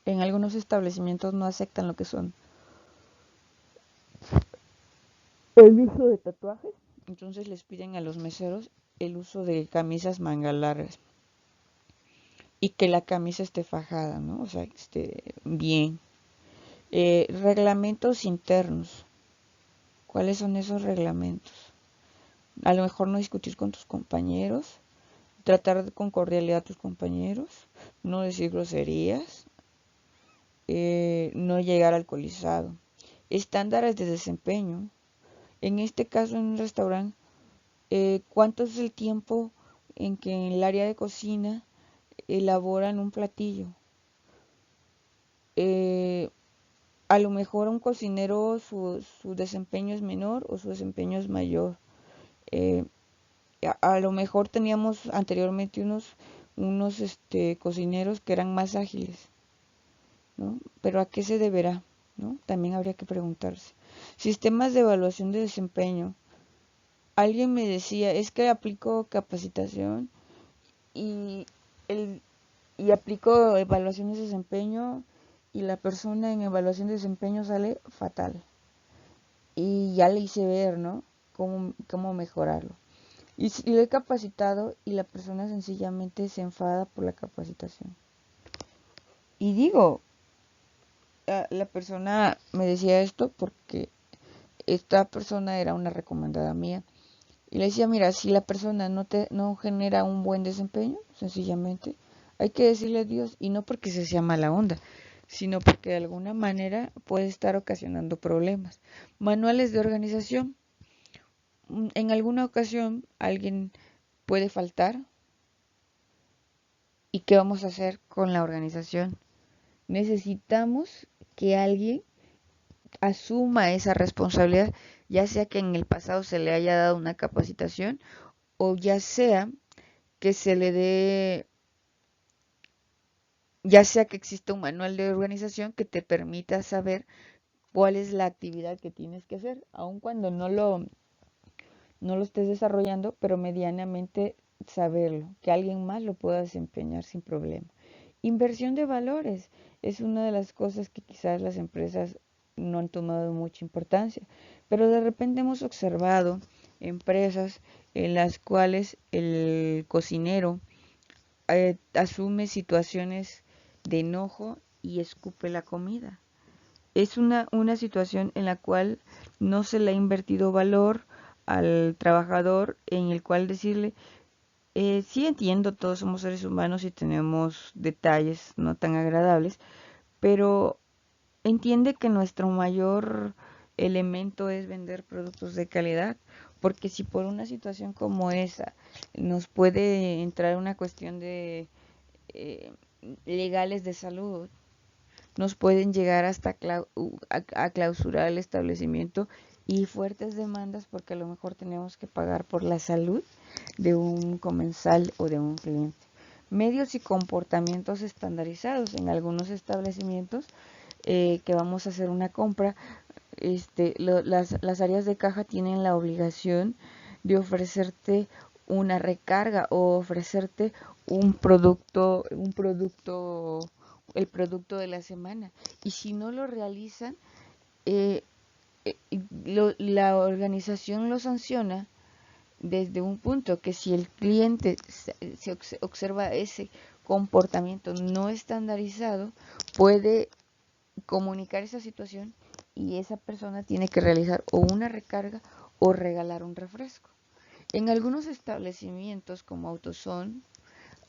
En algunos establecimientos no aceptan lo que son el uso de tatuajes, entonces les piden a los meseros el uso de camisas manga largas y que la camisa esté fajada, ¿no? O sea, que esté bien. Reglamentos internos. ¿Cuáles son esos reglamentos? A lo mejor no discutir con tus compañeros, tratar con cordialidad a tus compañeros, no decir groserías, no llegar alcoholizado. Estándares de desempeño. En este caso, en un restaurante, ¿cuánto es el tiempo en que en el área de cocina elaboran un platillo? Eh, a lo mejor un cocinero su desempeño es menor o su desempeño es mayor. Eh, a lo mejor teníamos anteriormente unos cocineros que eran más ágiles, ¿no? Pero ¿a qué se deberá? ¿No? También habría que preguntarse. Sistemas de evaluación de desempeño. Alguien me decía, es que aplico capacitación y, el, y aplico evaluaciones de desempeño y la persona en evaluación de desempeño sale fatal. Y ya le hice ver, ¿no? Cómo mejorarlo. Y lo he capacitado y la persona sencillamente se enfada por la capacitación. Y digo, la persona me decía esto porque esta persona era una recomendada mía. Y le decía, mira, si la persona no genera un buen desempeño, sencillamente, hay que decirle adiós. Y no porque se sea mala onda, sino porque de alguna manera puede estar ocasionando problemas. Manuales de organización. En alguna ocasión alguien puede faltar. ¿Y qué vamos a hacer con la organización? Necesitamos que alguien asuma esa responsabilidad, ya sea que en el pasado se le haya dado una capacitación o ya sea que se le dé, ya sea que exista un manual de organización que te permita saber cuál es la actividad que tienes que hacer, aun cuando no lo estés desarrollando, pero medianamente saberlo, que alguien más lo pueda desempeñar sin problema. Inversión de valores es una de las cosas que quizás las empresas no han tomado mucha importancia, pero de repente hemos observado empresas en las cuales el cocinero asume situaciones de enojo y escupe la comida. Es una situación en la cual no se le ha invertido valor al trabajador, en el cual decirle, sí entiendo, todos somos seres humanos y tenemos detalles no tan agradables, pero entiende que nuestro mayor elemento es vender productos de calidad, porque si por una situación como esa nos puede entrar una cuestión de eh, legales de salud, nos pueden llegar hasta a clausurar el establecimiento y fuertes demandas porque a lo mejor tenemos que pagar por la salud de un comensal o de un cliente. Medios y comportamientos estandarizados en algunos establecimientos que vamos a hacer una compra, las áreas de caja tienen la obligación de ofrecerte una recarga o ofrecerte el producto de la semana. Y si no lo realizan, eh, la organización lo sanciona desde un punto que si el cliente se observa ese comportamiento no estandarizado, puede comunicar esa situación y esa persona tiene que realizar o una recarga o regalar un refresco. En algunos establecimientos como AutoZone,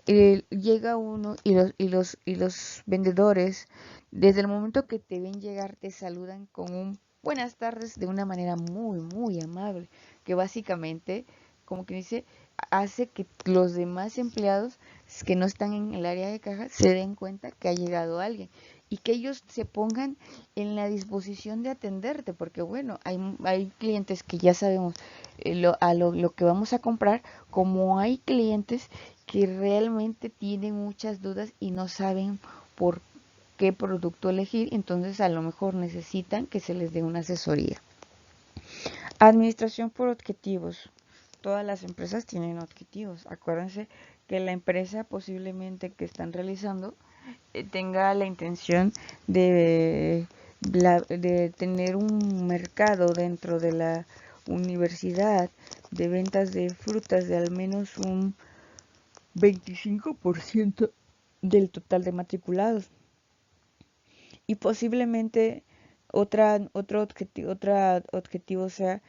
llega uno y los vendedores, desde el momento que te ven llegar, te saludan con un buenas tardes de una manera muy, muy amable, que básicamente, como que dice, hace que los demás empleados que no están en el área de caja se den cuenta que ha llegado alguien y que ellos se pongan en la disposición de atenderte, porque bueno, hay clientes que ya sabemos lo que vamos a comprar, como hay clientes que realmente tienen muchas dudas y no saben por qué producto elegir, entonces a lo mejor necesitan que se les dé una asesoría. Administración por objetivos. Todas las empresas tienen objetivos. Acuérdense que la empresa posiblemente que están realizando tenga la intención de tener un mercado dentro de la universidad de ventas de frutas de al menos un 25% del total de matriculados. Y posiblemente otro objetivo sea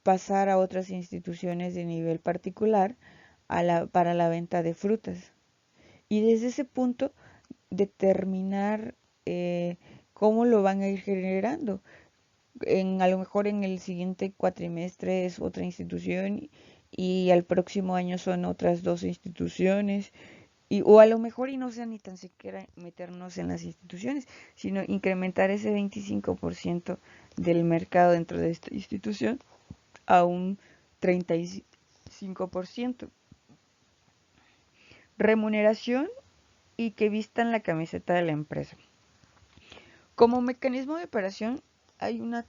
pasar a otras instituciones de nivel particular para la venta de frutas. Y desde ese punto determinar cómo lo van a ir generando. A lo mejor en el siguiente cuatrimestre es otra institución y al próximo año son otras dos instituciones o a lo mejor y no sea ni tan siquiera meternos en las instituciones, sino incrementar ese 25% del mercado dentro de esta institución a un 35%. Remuneración y que vistan la camiseta de la empresa. Como mecanismo de operación hay una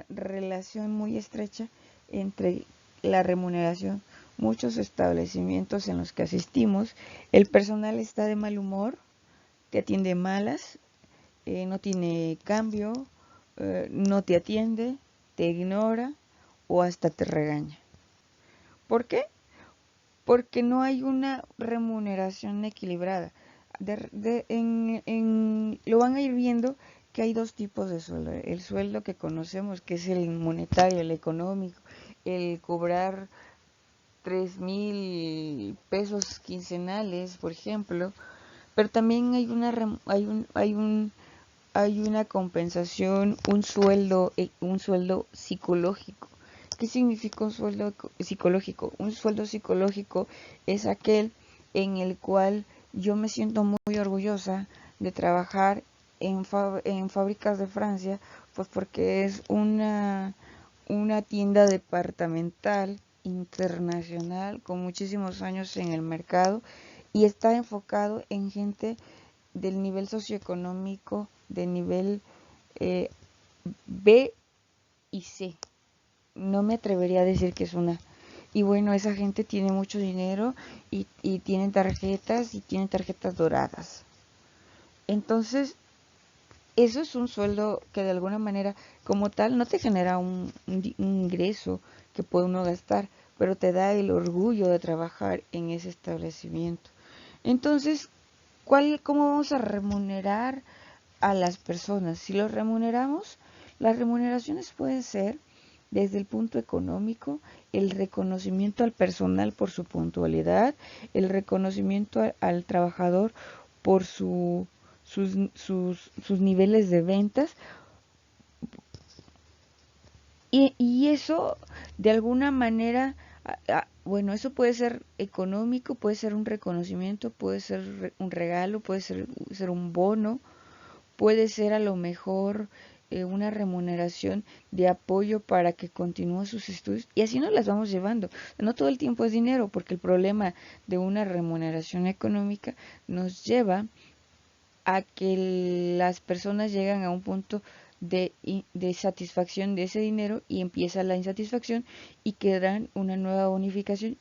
relación muy estrecha entre la remuneración. Muchos establecimientos en los que asistimos, el personal está de mal humor, te atiende malas, no tiene cambio, no te atiende, te ignora o hasta te regaña. ¿Por qué? Porque no hay una remuneración equilibrada. lo van a ir viendo que hay dos tipos de sueldo. El sueldo que conocemos, que es el monetario, el económico, el cobrar 3,000 pesos quincenales, por ejemplo, pero también hay una compensación, un sueldo psicológico. ¿Qué significa un sueldo psicológico? Un sueldo psicológico es aquel en el cual yo me siento muy orgullosa de trabajar en fábricas de Francia, pues porque es una tienda departamental internacional con muchísimos años en el mercado y está enfocado en gente del nivel socioeconómico de nivel eh, B y C. No me atrevería a decir que es una. Y bueno, esa gente tiene mucho dinero y tienen tarjetas doradas. Entonces, eso es un sueldo que de alguna manera, como tal, no te genera un ingreso que puede uno gastar, pero te da el orgullo de trabajar en ese establecimiento. Entonces, ¿cómo vamos a remunerar a las personas? Si los remuneramos, las remuneraciones pueden ser desde el punto económico, el reconocimiento al personal por su puntualidad, el reconocimiento al trabajador por sus niveles de ventas, y eso de alguna manera, bueno, eso puede ser económico, puede ser un reconocimiento, puede ser un regalo, puede ser un bono, puede ser a lo mejor una remuneración de apoyo para que continúe sus estudios y así nos las vamos llevando. No todo el tiempo es dinero, porque el problema de una remuneración económica nos lleva a que las personas llegan a un punto de satisfacción de ese dinero y empieza la insatisfacción y quedan una nueva bonificación,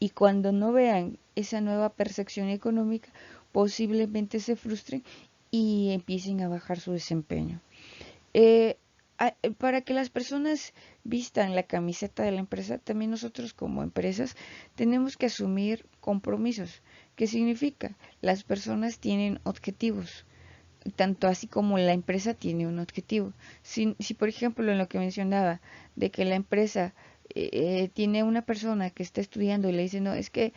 y cuando no vean esa nueva percepción económica posiblemente se frustren y empiecen a bajar su desempeño. Eh, para que las personas vistan la camiseta de la empresa, también nosotros como empresas tenemos que asumir compromisos. ¿Qué significa? Las personas tienen objetivos, tanto así como la empresa tiene un objetivo. Si por ejemplo en lo que mencionaba, de que la empresa tiene una persona que está estudiando y le dice, no, es que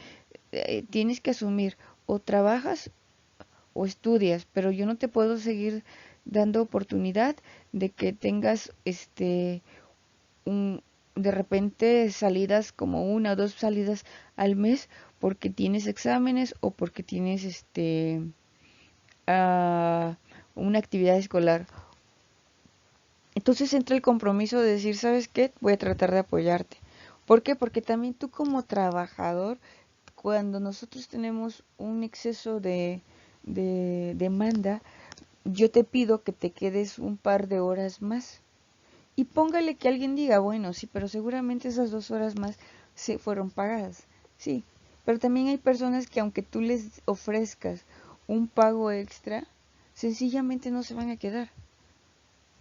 tienes que asumir, o trabajas o estudias, pero yo no te puedo seguir dando oportunidad de que tengas un, de repente salidas como una o dos salidas al mes porque tienes exámenes o porque tienes a una actividad escolar. Entonces entra el compromiso de decir, ¿sabes qué? Voy a tratar de apoyarte. ¿Por qué? Porque también tú como trabajador, cuando nosotros tenemos un exceso de demanda, yo te pido que te quedes un par de horas más. Y póngale que alguien diga, bueno, sí, pero seguramente esas 2 horas más se fueron pagadas. Sí, pero también hay personas que aunque tú les ofrezcas un pago extra, sencillamente no se van a quedar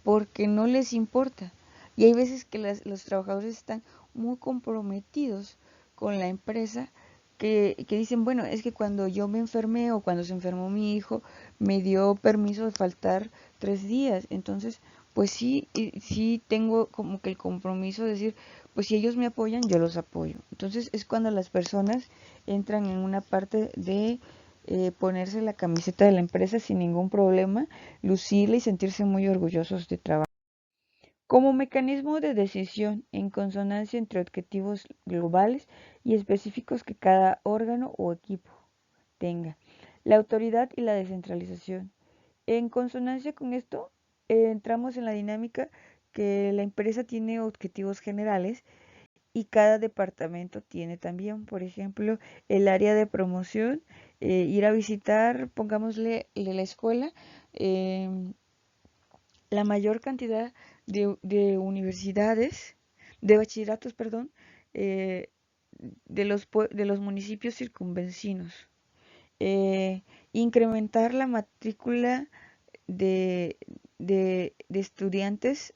porque no les importa. Y hay veces que los trabajadores están muy comprometidos con la empresa, que dicen, bueno, es que cuando yo me enfermé o cuando se enfermó mi hijo, me dio permiso de faltar 3 días. Entonces, pues sí, sí tengo como que el compromiso de decir, pues si ellos me apoyan, yo los apoyo. Entonces es cuando las personas entran en una parte de ponerse la camiseta de la empresa sin ningún problema, lucirla y sentirse muy orgullosos de trabajar. Como mecanismo de decisión en consonancia entre objetivos globales y específicos que cada órgano o equipo tenga. La autoridad y la descentralización. En consonancia con esto, entramos en la dinámica que la empresa tiene objetivos generales y cada departamento tiene también, por ejemplo, el área de promoción, ir a visitar, pongámosle la escuela, em, la mayor cantidad de universidades, de bachilleratos, perdón, eh, de los municipios circunvecinos. Eh, Incrementar la matrícula de, de estudiantes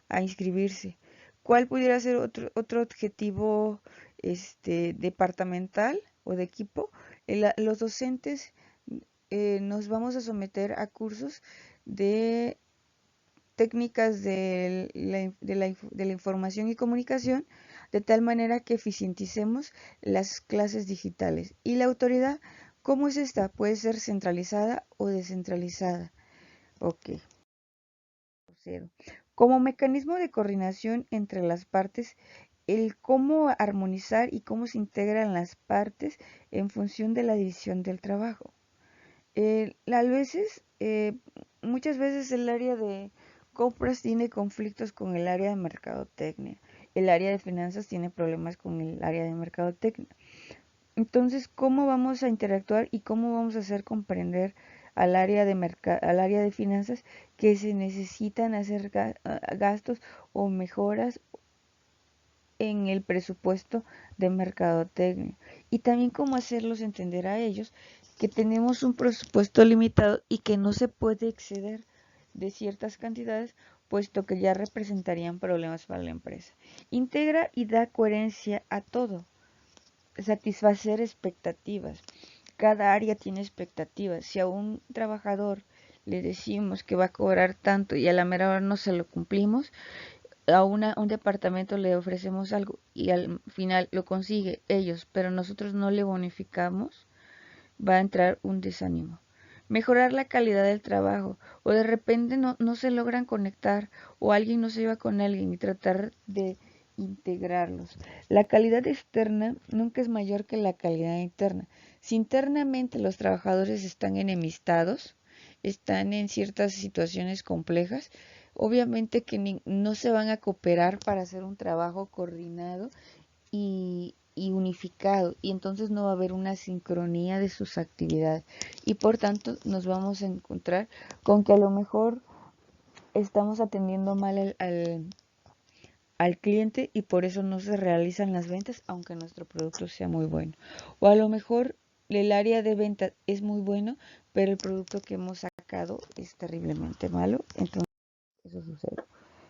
a inscribirse. ¿Cuál pudiera ser otro objetivo departamental o de equipo? Los docentes nos vamos a someter a cursos de técnicas de la información y comunicación, de tal manera que eficienticemos las clases digitales. Y la autoridad, ¿cómo es esta? Puede ser centralizada o descentralizada. Ok. Como mecanismo de coordinación entre las partes, el cómo armonizar y cómo se integran las partes en función de la división del trabajo. Muchas veces el área de compras tiene conflictos con el área de mercadotecnia. El área de finanzas tiene problemas con el área de mercadotecnia. Entonces, ¿cómo vamos a interactuar y cómo vamos a hacer comprender al área de finanzas que se necesitan hacer gastos o mejoras en el presupuesto de mercadotecnia? Y también cómo hacerlos entender a ellos que tenemos un presupuesto limitado y que no se puede exceder de ciertas cantidades, puesto que ya representarían problemas para la empresa. Integra y da coherencia a todo. Satisfacer expectativas. Cada área tiene expectativas. Si a un trabajador le decimos que va a cobrar tanto y a la mera hora no se lo cumplimos, un departamento le ofrecemos algo y al final lo consigue ellos, pero nosotros no le bonificamos, va a entrar un desánimo. Mejorar la calidad del trabajo, o de repente no se logran conectar, o alguien no se lleva con alguien y tratar de integrarlos. La calidad externa nunca es mayor que la calidad interna. Si internamente los trabajadores están enemistados, están en ciertas situaciones complejas, obviamente que no se van a cooperar para hacer un trabajo coordinado y unificado, y entonces no va a haber una sincronía de sus actividades y por tanto nos vamos a encontrar con que a lo mejor estamos atendiendo mal al cliente y por eso no se realizan las ventas aunque nuestro producto sea muy bueno, o a lo mejor el área de ventas es muy bueno pero el producto que hemos sacado es terriblemente malo, entonces eso sucede.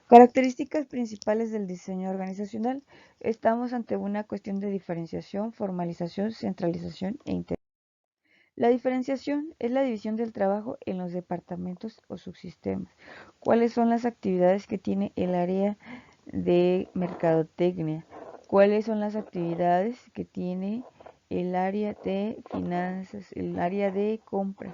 Características principales del diseño organizacional. Estamos ante una cuestión de diferenciación, formalización, centralización e integración. La diferenciación es la división del trabajo en los departamentos o subsistemas. ¿Cuáles son las actividades que tiene el área de mercadotecnia? ¿Cuáles son las actividades que tiene el área de finanzas, el área de compras?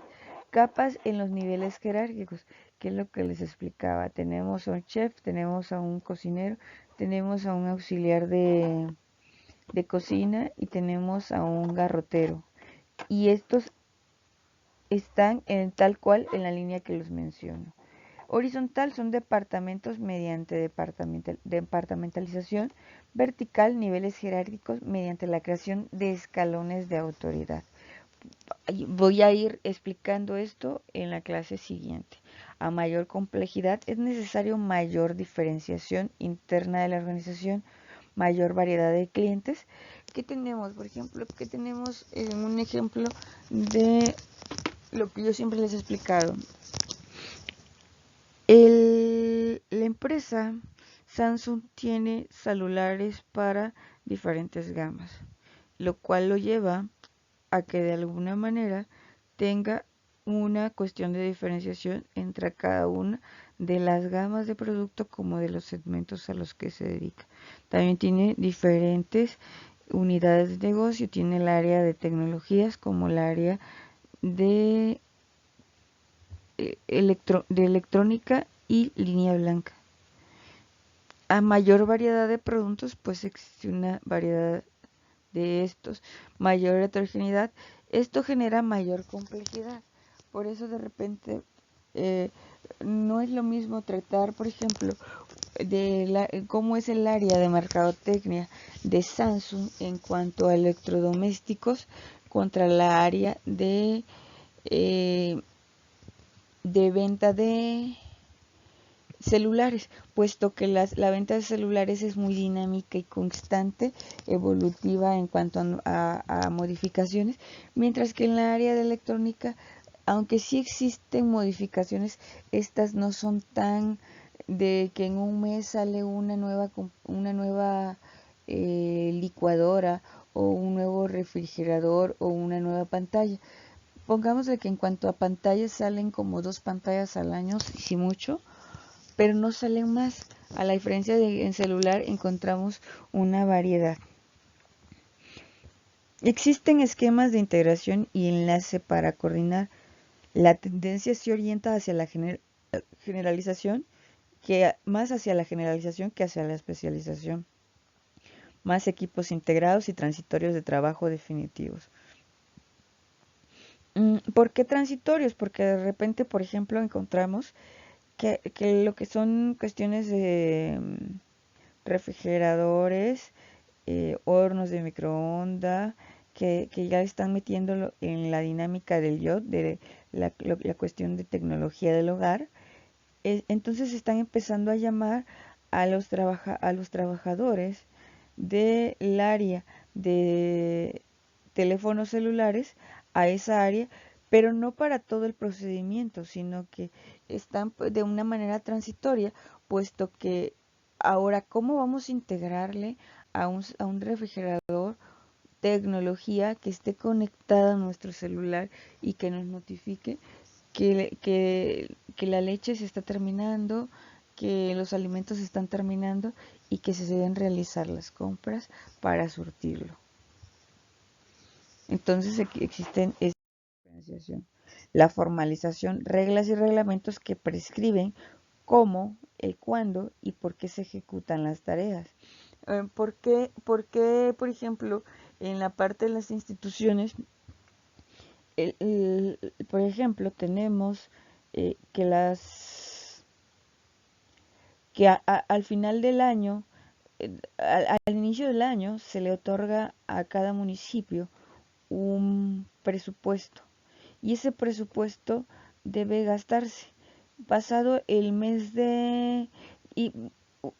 Capas en los niveles jerárquicos, que es lo que les explicaba. Tenemos a un chef, tenemos a un cocinero, tenemos a un auxiliar de cocina y tenemos a un garrotero. Y estos están en tal cual en la línea que los menciono. Horizontal son departamentos mediante departamentalización, vertical niveles jerárquicos mediante la creación de escalones de autoridad. Voy a ir explicando esto en la clase siguiente. A mayor complejidad es necesario mayor diferenciación interna de la organización, mayor variedad de clientes. ¿Qué tenemos? Por ejemplo, ¿qué tenemos en un ejemplo de lo que yo siempre les he explicado? La empresa Samsung tiene celulares para diferentes gamas, lo cual lo lleva a que de alguna manera tenga una cuestión de diferenciación entre cada una de las gamas de producto como de los segmentos a los que se dedica. También tiene diferentes unidades de negocio, tiene el área de tecnologías como el área de, de electrónica y línea blanca. A mayor variedad de productos, pues existe una variedad de estos, mayor heterogeneidad, esto genera mayor complejidad. Por eso de repente no es lo mismo tratar, por ejemplo, cómo es el área de mercadotecnia de Samsung en cuanto a electrodomésticos contra la área de venta de celulares, puesto que la venta de celulares es muy dinámica y constante, evolutiva en cuanto a modificaciones, mientras que en la área de electrónica, aunque sí existen modificaciones, estas no son tan de que en un mes sale una nueva licuadora o un nuevo refrigerador o una nueva pantalla. pongamos de que en cuanto a pantallas salen como 2 pantallas al año, si mucho, pero no salen más. A la diferencia de en celular encontramos una variedad. Existen esquemas de integración y enlace para coordinar. La tendencia se orienta hacia la generalización, más hacia la generalización que hacia la especialización. Más equipos integrados y transitorios de trabajo definitivos. ¿Por qué transitorios? Porque de repente, por ejemplo, encontramos que lo que son cuestiones de refrigeradores, hornos de microondas, que ya están metiéndolo en la dinámica del IoT, de la cuestión de tecnología del hogar. Entonces están empezando a llamar a los trabajadores del área de teléfonos celulares a esa área, pero no para todo el procedimiento, sino que están de una manera transitoria, puesto que ahora, ¿cómo vamos a integrarle a un refrigerador tecnología que esté conectada a nuestro celular y que nos notifique que la leche se está terminando, que los alimentos se están terminando y que se deben realizar las compras para surtirlo? Entonces existen esta diferenciación. La formalización, reglas y reglamentos que prescriben cómo, el cuándo y por qué se ejecutan las tareas. Por ejemplo, en la parte de las instituciones, por ejemplo, tenemos que al final del año, al inicio del año, se le otorga a cada municipio un presupuesto y ese presupuesto debe gastarse. Pasado el mes de... y,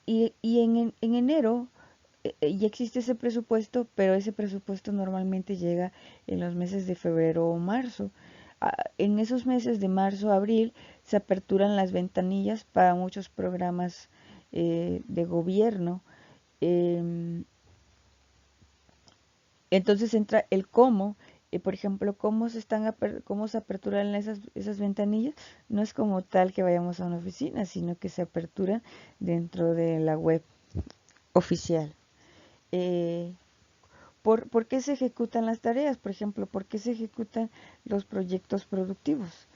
y en enero ya existe ese presupuesto, pero ese presupuesto normalmente llega en los meses de febrero o marzo. En esos meses de marzo, abril, se aperturan las ventanillas para muchos programas de gobierno. Em, entonces entra el cómo, por ejemplo, cómo se aperturan esas ventanillas. No es como tal que vayamos a una oficina, sino que se aperturan dentro de la web oficial. Eh, ¿Por qué se ejecutan las tareas? Por ejemplo, ¿por qué se ejecutan los proyectos productivos?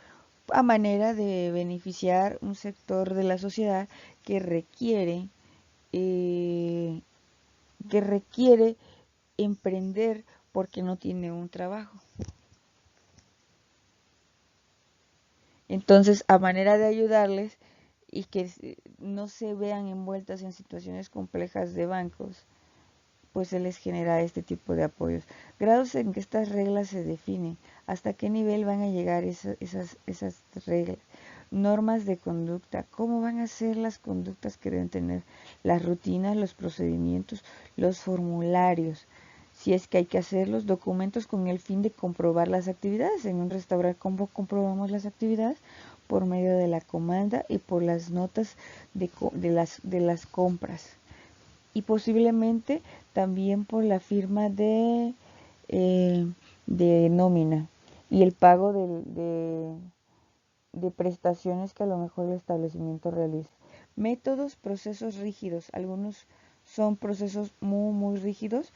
A manera de beneficiar un sector de la sociedad que eh, requiere emprender porque no tiene un trabajo. Entonces, a manera de ayudarles y que no se vean envueltas en situaciones complejas de bancos, pues se les genera este tipo de apoyos. Grados en que estas reglas se definen, hasta qué nivel van a llegar esas reglas, normas de conducta, cómo van a ser las conductas que deben tener, las rutinas, los procedimientos, los formularios, si es que hay que hacer los documentos con el fin de comprobar las actividades. En un restaurante, ¿cómo comprobamos las actividades? Por medio de la comanda y por las notas de las compras, y posiblemente también por la firma eh, de nómina y el pago de prestaciones que a lo mejor el establecimiento realiza. Métodos, procesos rígidos. Algunos son procesos muy rígidos,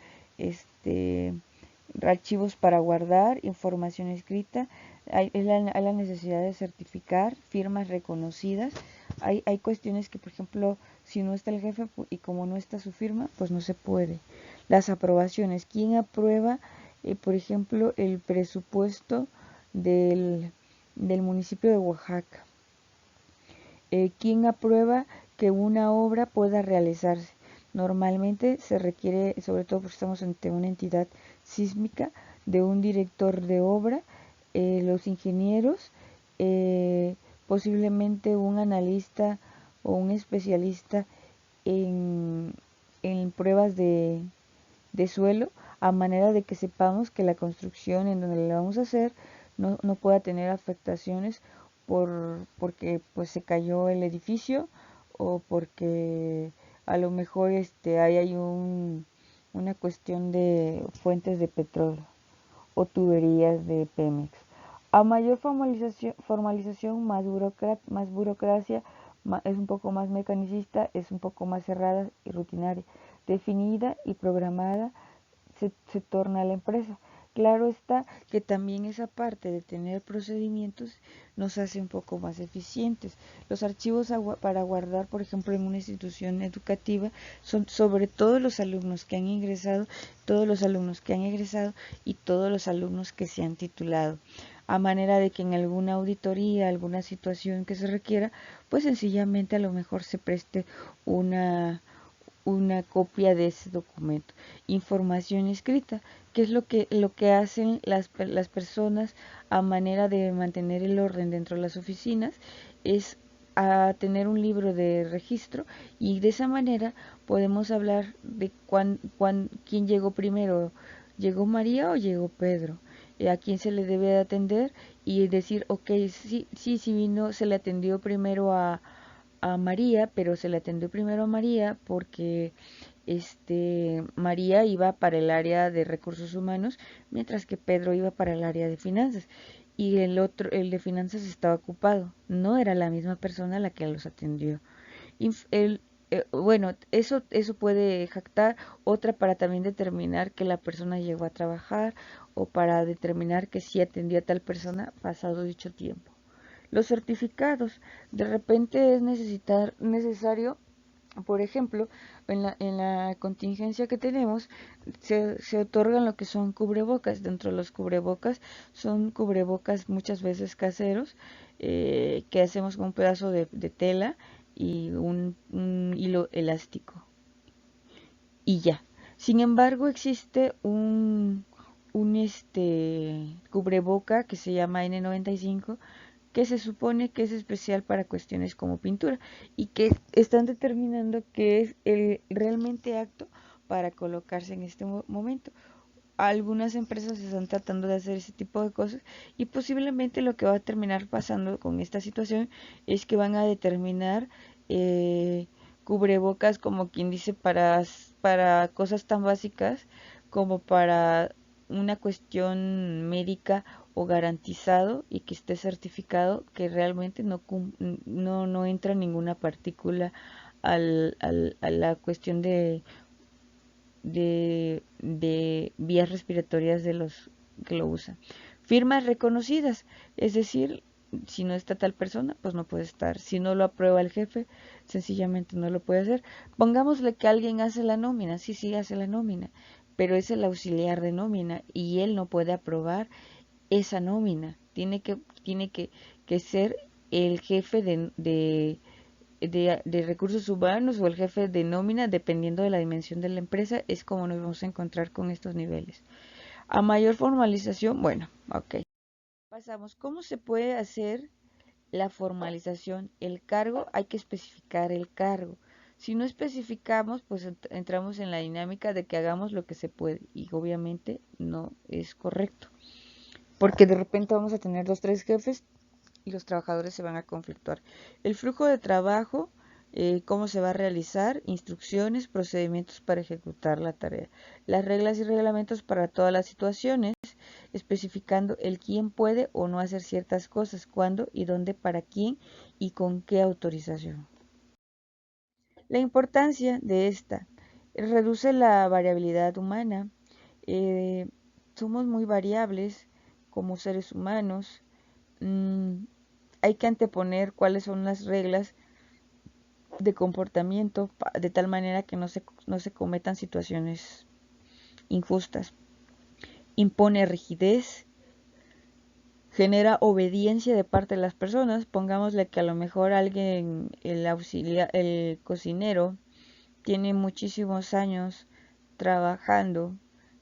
archivos para guardar, información escrita. Hay la necesidad de certificar, firmas reconocidas. Hay cuestiones que, por ejemplo, si no está el jefe y como no está su firma, pues no se puede. Las aprobaciones. ¿Quién aprueba, por ejemplo, el presupuesto del municipio de Oaxaca? ¿Quién aprueba que una obra pueda realizarse? Normalmente se requiere, sobre todo porque estamos ante una entidad sísmica, de un director de obra, los ingenieros, posiblemente un analista o un especialista en, en pruebas de suelo, a manera de que sepamos que la construcción en donde la vamos a hacer no pueda tener afectaciones porque pues se cayó el edificio, o porque a lo mejor hay una cuestión de fuentes de petróleo o tuberías de Pemex. A mayor formalización más burocracia, es un poco más mecanicista, es un poco más cerrada y rutinaria, definida y programada se torna la empresa. Claro está que también esa parte de tener procedimientos nos hace un poco más eficientes. Los archivos para guardar, por ejemplo, en una institución educativa son sobre todo los alumnos que han ingresado, todos los alumnos que han egresado y todos los alumnos que se han titulado, a manera de que en alguna auditoría, alguna situación que se requiera, pues sencillamente a lo mejor se preste una copia de ese documento. Información escrita, que es lo que hacen las personas a manera de mantener el orden dentro de las oficinas, es a tener un libro de registro, y de esa manera podemos hablar de quién llegó primero, llegó María o llegó Pedro, a quién se le debe de atender, y decir, ok, sí vino, se le atendió primero a María, pero se le atendió primero a María porque María iba para el área de recursos humanos, mientras que Pedro iba para el área de finanzas, y el de finanzas estaba ocupado, no era la misma persona la que los atendió. Bueno, eso puede jactar. Otra, para también determinar que la persona llegó a trabajar, o para determinar que sí atendió a tal persona pasado dicho tiempo. Los certificados, de repente es necesario, por ejemplo, en la contingencia que tenemos, se otorgan lo que son cubrebocas. Dentro de los cubrebocas son cubrebocas muchas veces caseros, que hacemos con un pedazo de tela y un hilo elástico. Y ya. Sin embargo, existe un cubreboca que se llama N95, que se supone que es especial para cuestiones como pintura, y que están determinando que es el realmente apto para colocarse en este momento. Algunas empresas están tratando de hacer ese tipo de cosas, y posiblemente lo que va a terminar pasando con esta situación es que van a determinar cubrebocas, como quien dice, para cosas tan básicas como para una cuestión médica, o garantizado y que esté certificado que realmente no entra ninguna partícula a la cuestión de vías respiratorias de los que lo usan. Firmas reconocidas, es decir, si no está tal persona, pues no puede estar. Si no lo aprueba el jefe, sencillamente no lo puede hacer. Pongámosle que alguien hace la nómina, sí hace la nómina, pero es el auxiliar de nómina y él no puede aprobar esa nómina. Tiene que ser el jefe de recursos humanos, o el jefe de nómina, dependiendo de la dimensión de la empresa. Es como nos vamos a encontrar con estos niveles. A mayor formalización, bueno, ok. Pasamos, ¿cómo se puede hacer la formalización? El cargo, hay que especificar el cargo. Si no especificamos, pues entramos en la dinámica de que hagamos lo que se puede, y obviamente no es correcto, porque de repente vamos a tener 2, 3 jefes y los trabajadores se van a conflictuar. El flujo de trabajo, cómo se va a realizar, instrucciones, procedimientos para ejecutar la tarea, las reglas y reglamentos para todas las situaciones, especificando el quién puede o no hacer ciertas cosas, cuándo y dónde, para quién y con qué autorización. La importancia de esta reduce la variabilidad humana. eh, Somos muy variables como seres humanos. Hay que anteponer cuáles son las reglas de comportamiento, de tal manera que no se cometan situaciones injustas. Impone rigidez, genera obediencia de parte de las personas. Pongámosle que a lo mejor alguien, el cocinero, tiene muchísimos años trabajando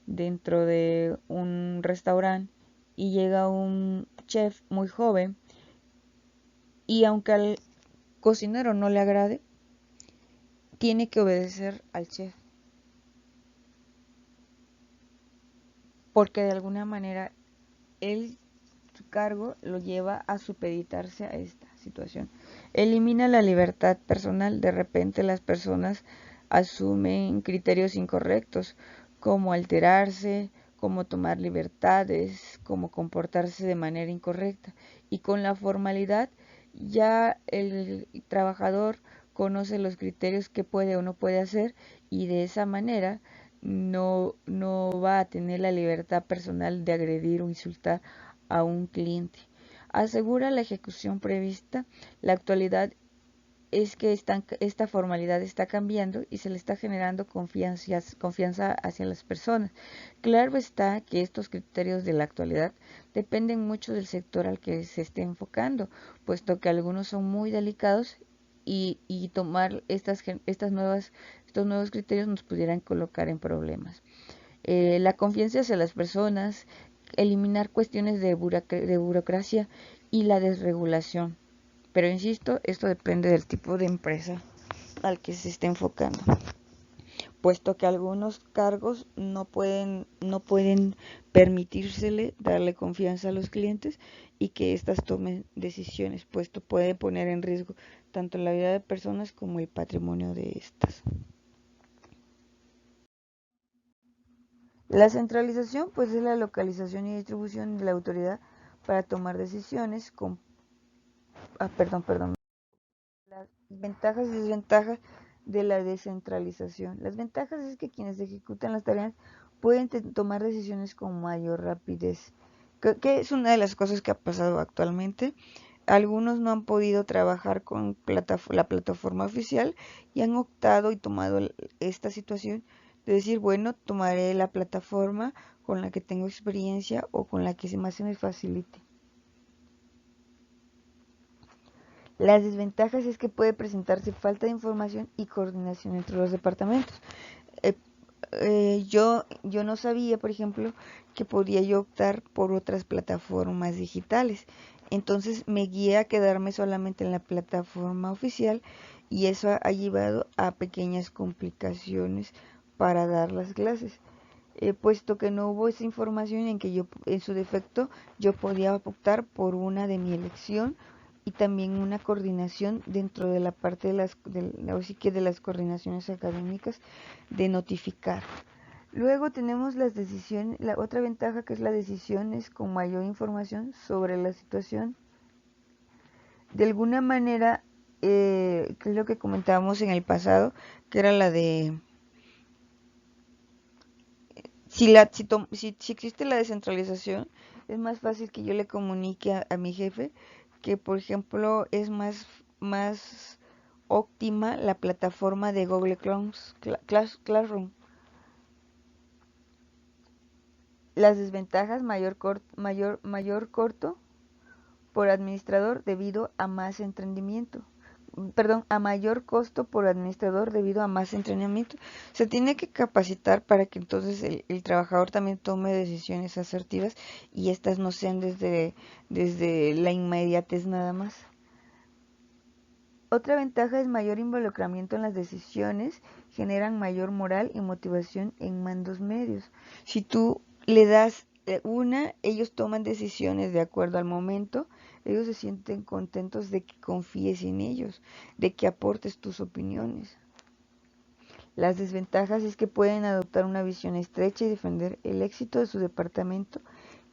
dentro de un restaurante, y llega un chef muy joven, y aunque al cocinero no le agrade, tiene que obedecer al chef, porque de alguna manera él, su cargo lo lleva a supeditarse a esta situación. Elimina la libertad personal. De repente las personas asumen criterios incorrectos, como alterarse, cómo tomar libertades, cómo comportarse de manera incorrecta. Y con la formalidad ya el trabajador conoce los criterios que puede o no puede hacer y de esa manera no va a tener la libertad personal de agredir o insultar a un cliente. Asegura la ejecución prevista. La actualidad es que esta formalidad está cambiando y se le está generando confianza hacia las personas. Claro está que estos criterios de la actualidad dependen mucho del sector al que se esté enfocando, puesto que algunos son muy delicados y tomar estos nuevos criterios nos pudieran colocar en problemas. La confianza hacia las personas, eliminar cuestiones de burocracia y la desregulación. Pero insisto, esto depende del tipo de empresa al que se esté enfocando, puesto que algunos cargos no pueden permitírsele darle confianza a los clientes y que éstas tomen decisiones, puesto puede poner en riesgo tanto la vida de personas como el patrimonio de estas. La centralización pues es la localización y distribución de la autoridad para tomar decisiones con perdón, las ventajas y desventajas de la descentralización. Las ventajas es que quienes ejecutan las tareas pueden tomar decisiones con mayor rapidez, que es una de las cosas que ha pasado actualmente. Algunos no han podido trabajar con la plataforma oficial y han optado y tomado esta situación de decir, bueno, tomaré la plataforma con la que tengo experiencia o con la que más se me facilite. Las desventajas es que puede presentarse falta de información y coordinación entre los departamentos. Eh, yo no sabía, por ejemplo, que podía yo optar por otras plataformas digitales. Entonces me guié a quedarme solamente en la plataforma oficial y eso ha llevado a pequeñas complicaciones para dar las clases. Puesto que no hubo esa información en que yo, en su defecto, yo podía optar por una de mi elección y también una coordinación dentro de la parte de las coordinaciones académicas de notificar. Luego tenemos las decisiones, la otra ventaja que es las decisiones con mayor información sobre la situación. De alguna manera, que es lo que comentábamos en el pasado, que era la de si existe la descentralización, es más fácil que yo le comunique a mi jefe que, por ejemplo, es más óptima la plataforma de Google Classroom. Las desventajas, mayor corto por administrador debido a más entrenamiento. A mayor costo por administrador debido a más entrenamiento. Se tiene que capacitar para que entonces el trabajador también tome decisiones asertivas y estas no sean desde la inmediatez nada más. Otra ventaja es mayor involucramiento en las decisiones, generan mayor moral y motivación en mandos medios. Si tú le das ellos toman decisiones de acuerdo al momento, ellos se sienten contentos de que confíes en ellos, de que aportes tus opiniones. Las desventajas es que pueden adoptar una visión estrecha y defender el éxito de su departamento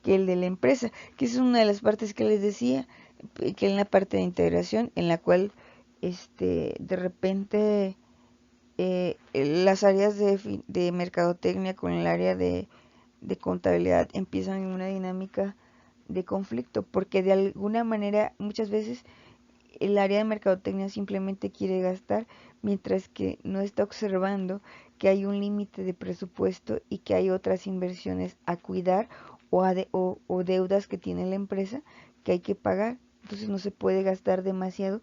que el de la empresa, que es una de las partes que les decía, que en la parte de integración, en la cual de repente las áreas de mercadotecnia con el área de contabilidad empiezan en una dinámica de conflicto, porque de alguna manera muchas veces el área de mercadotecnia simplemente quiere gastar, mientras que no está observando que hay un límite de presupuesto y que hay otras inversiones a cuidar o deudas que tiene la empresa que hay que pagar. Entonces no se puede gastar demasiado,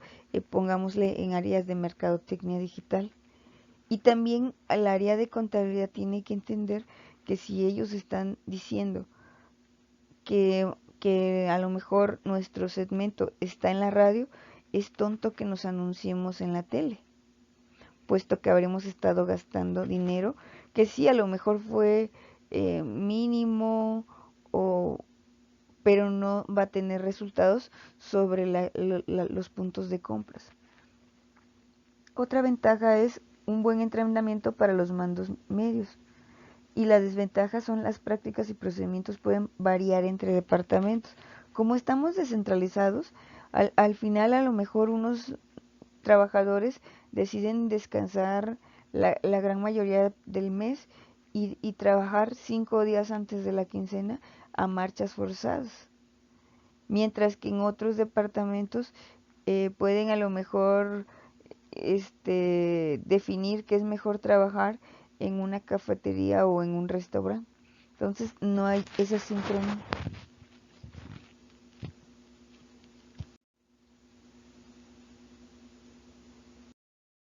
pongámosle en áreas de mercadotecnia digital. Y también al área de contabilidad tiene que entender que si ellos están diciendo que a lo mejor nuestro segmento está en la radio, es tonto que nos anunciemos en la tele, puesto que habremos estado gastando dinero que sí a lo mejor fue mínimo, o, pero no va a tener resultados sobre los puntos de compras. Otra ventaja es un buen entrenamiento para los mandos medios. Y las desventajas son las prácticas y procedimientos pueden variar entre departamentos. Como estamos descentralizados, al final a lo mejor unos trabajadores deciden descansar la gran mayoría del mes y trabajar 5 días antes de la quincena a marchas forzadas. Mientras que en otros departamentos pueden a lo mejor definir que es mejor trabajar en una cafetería o en un restaurante. Entonces no hay esa sincronía.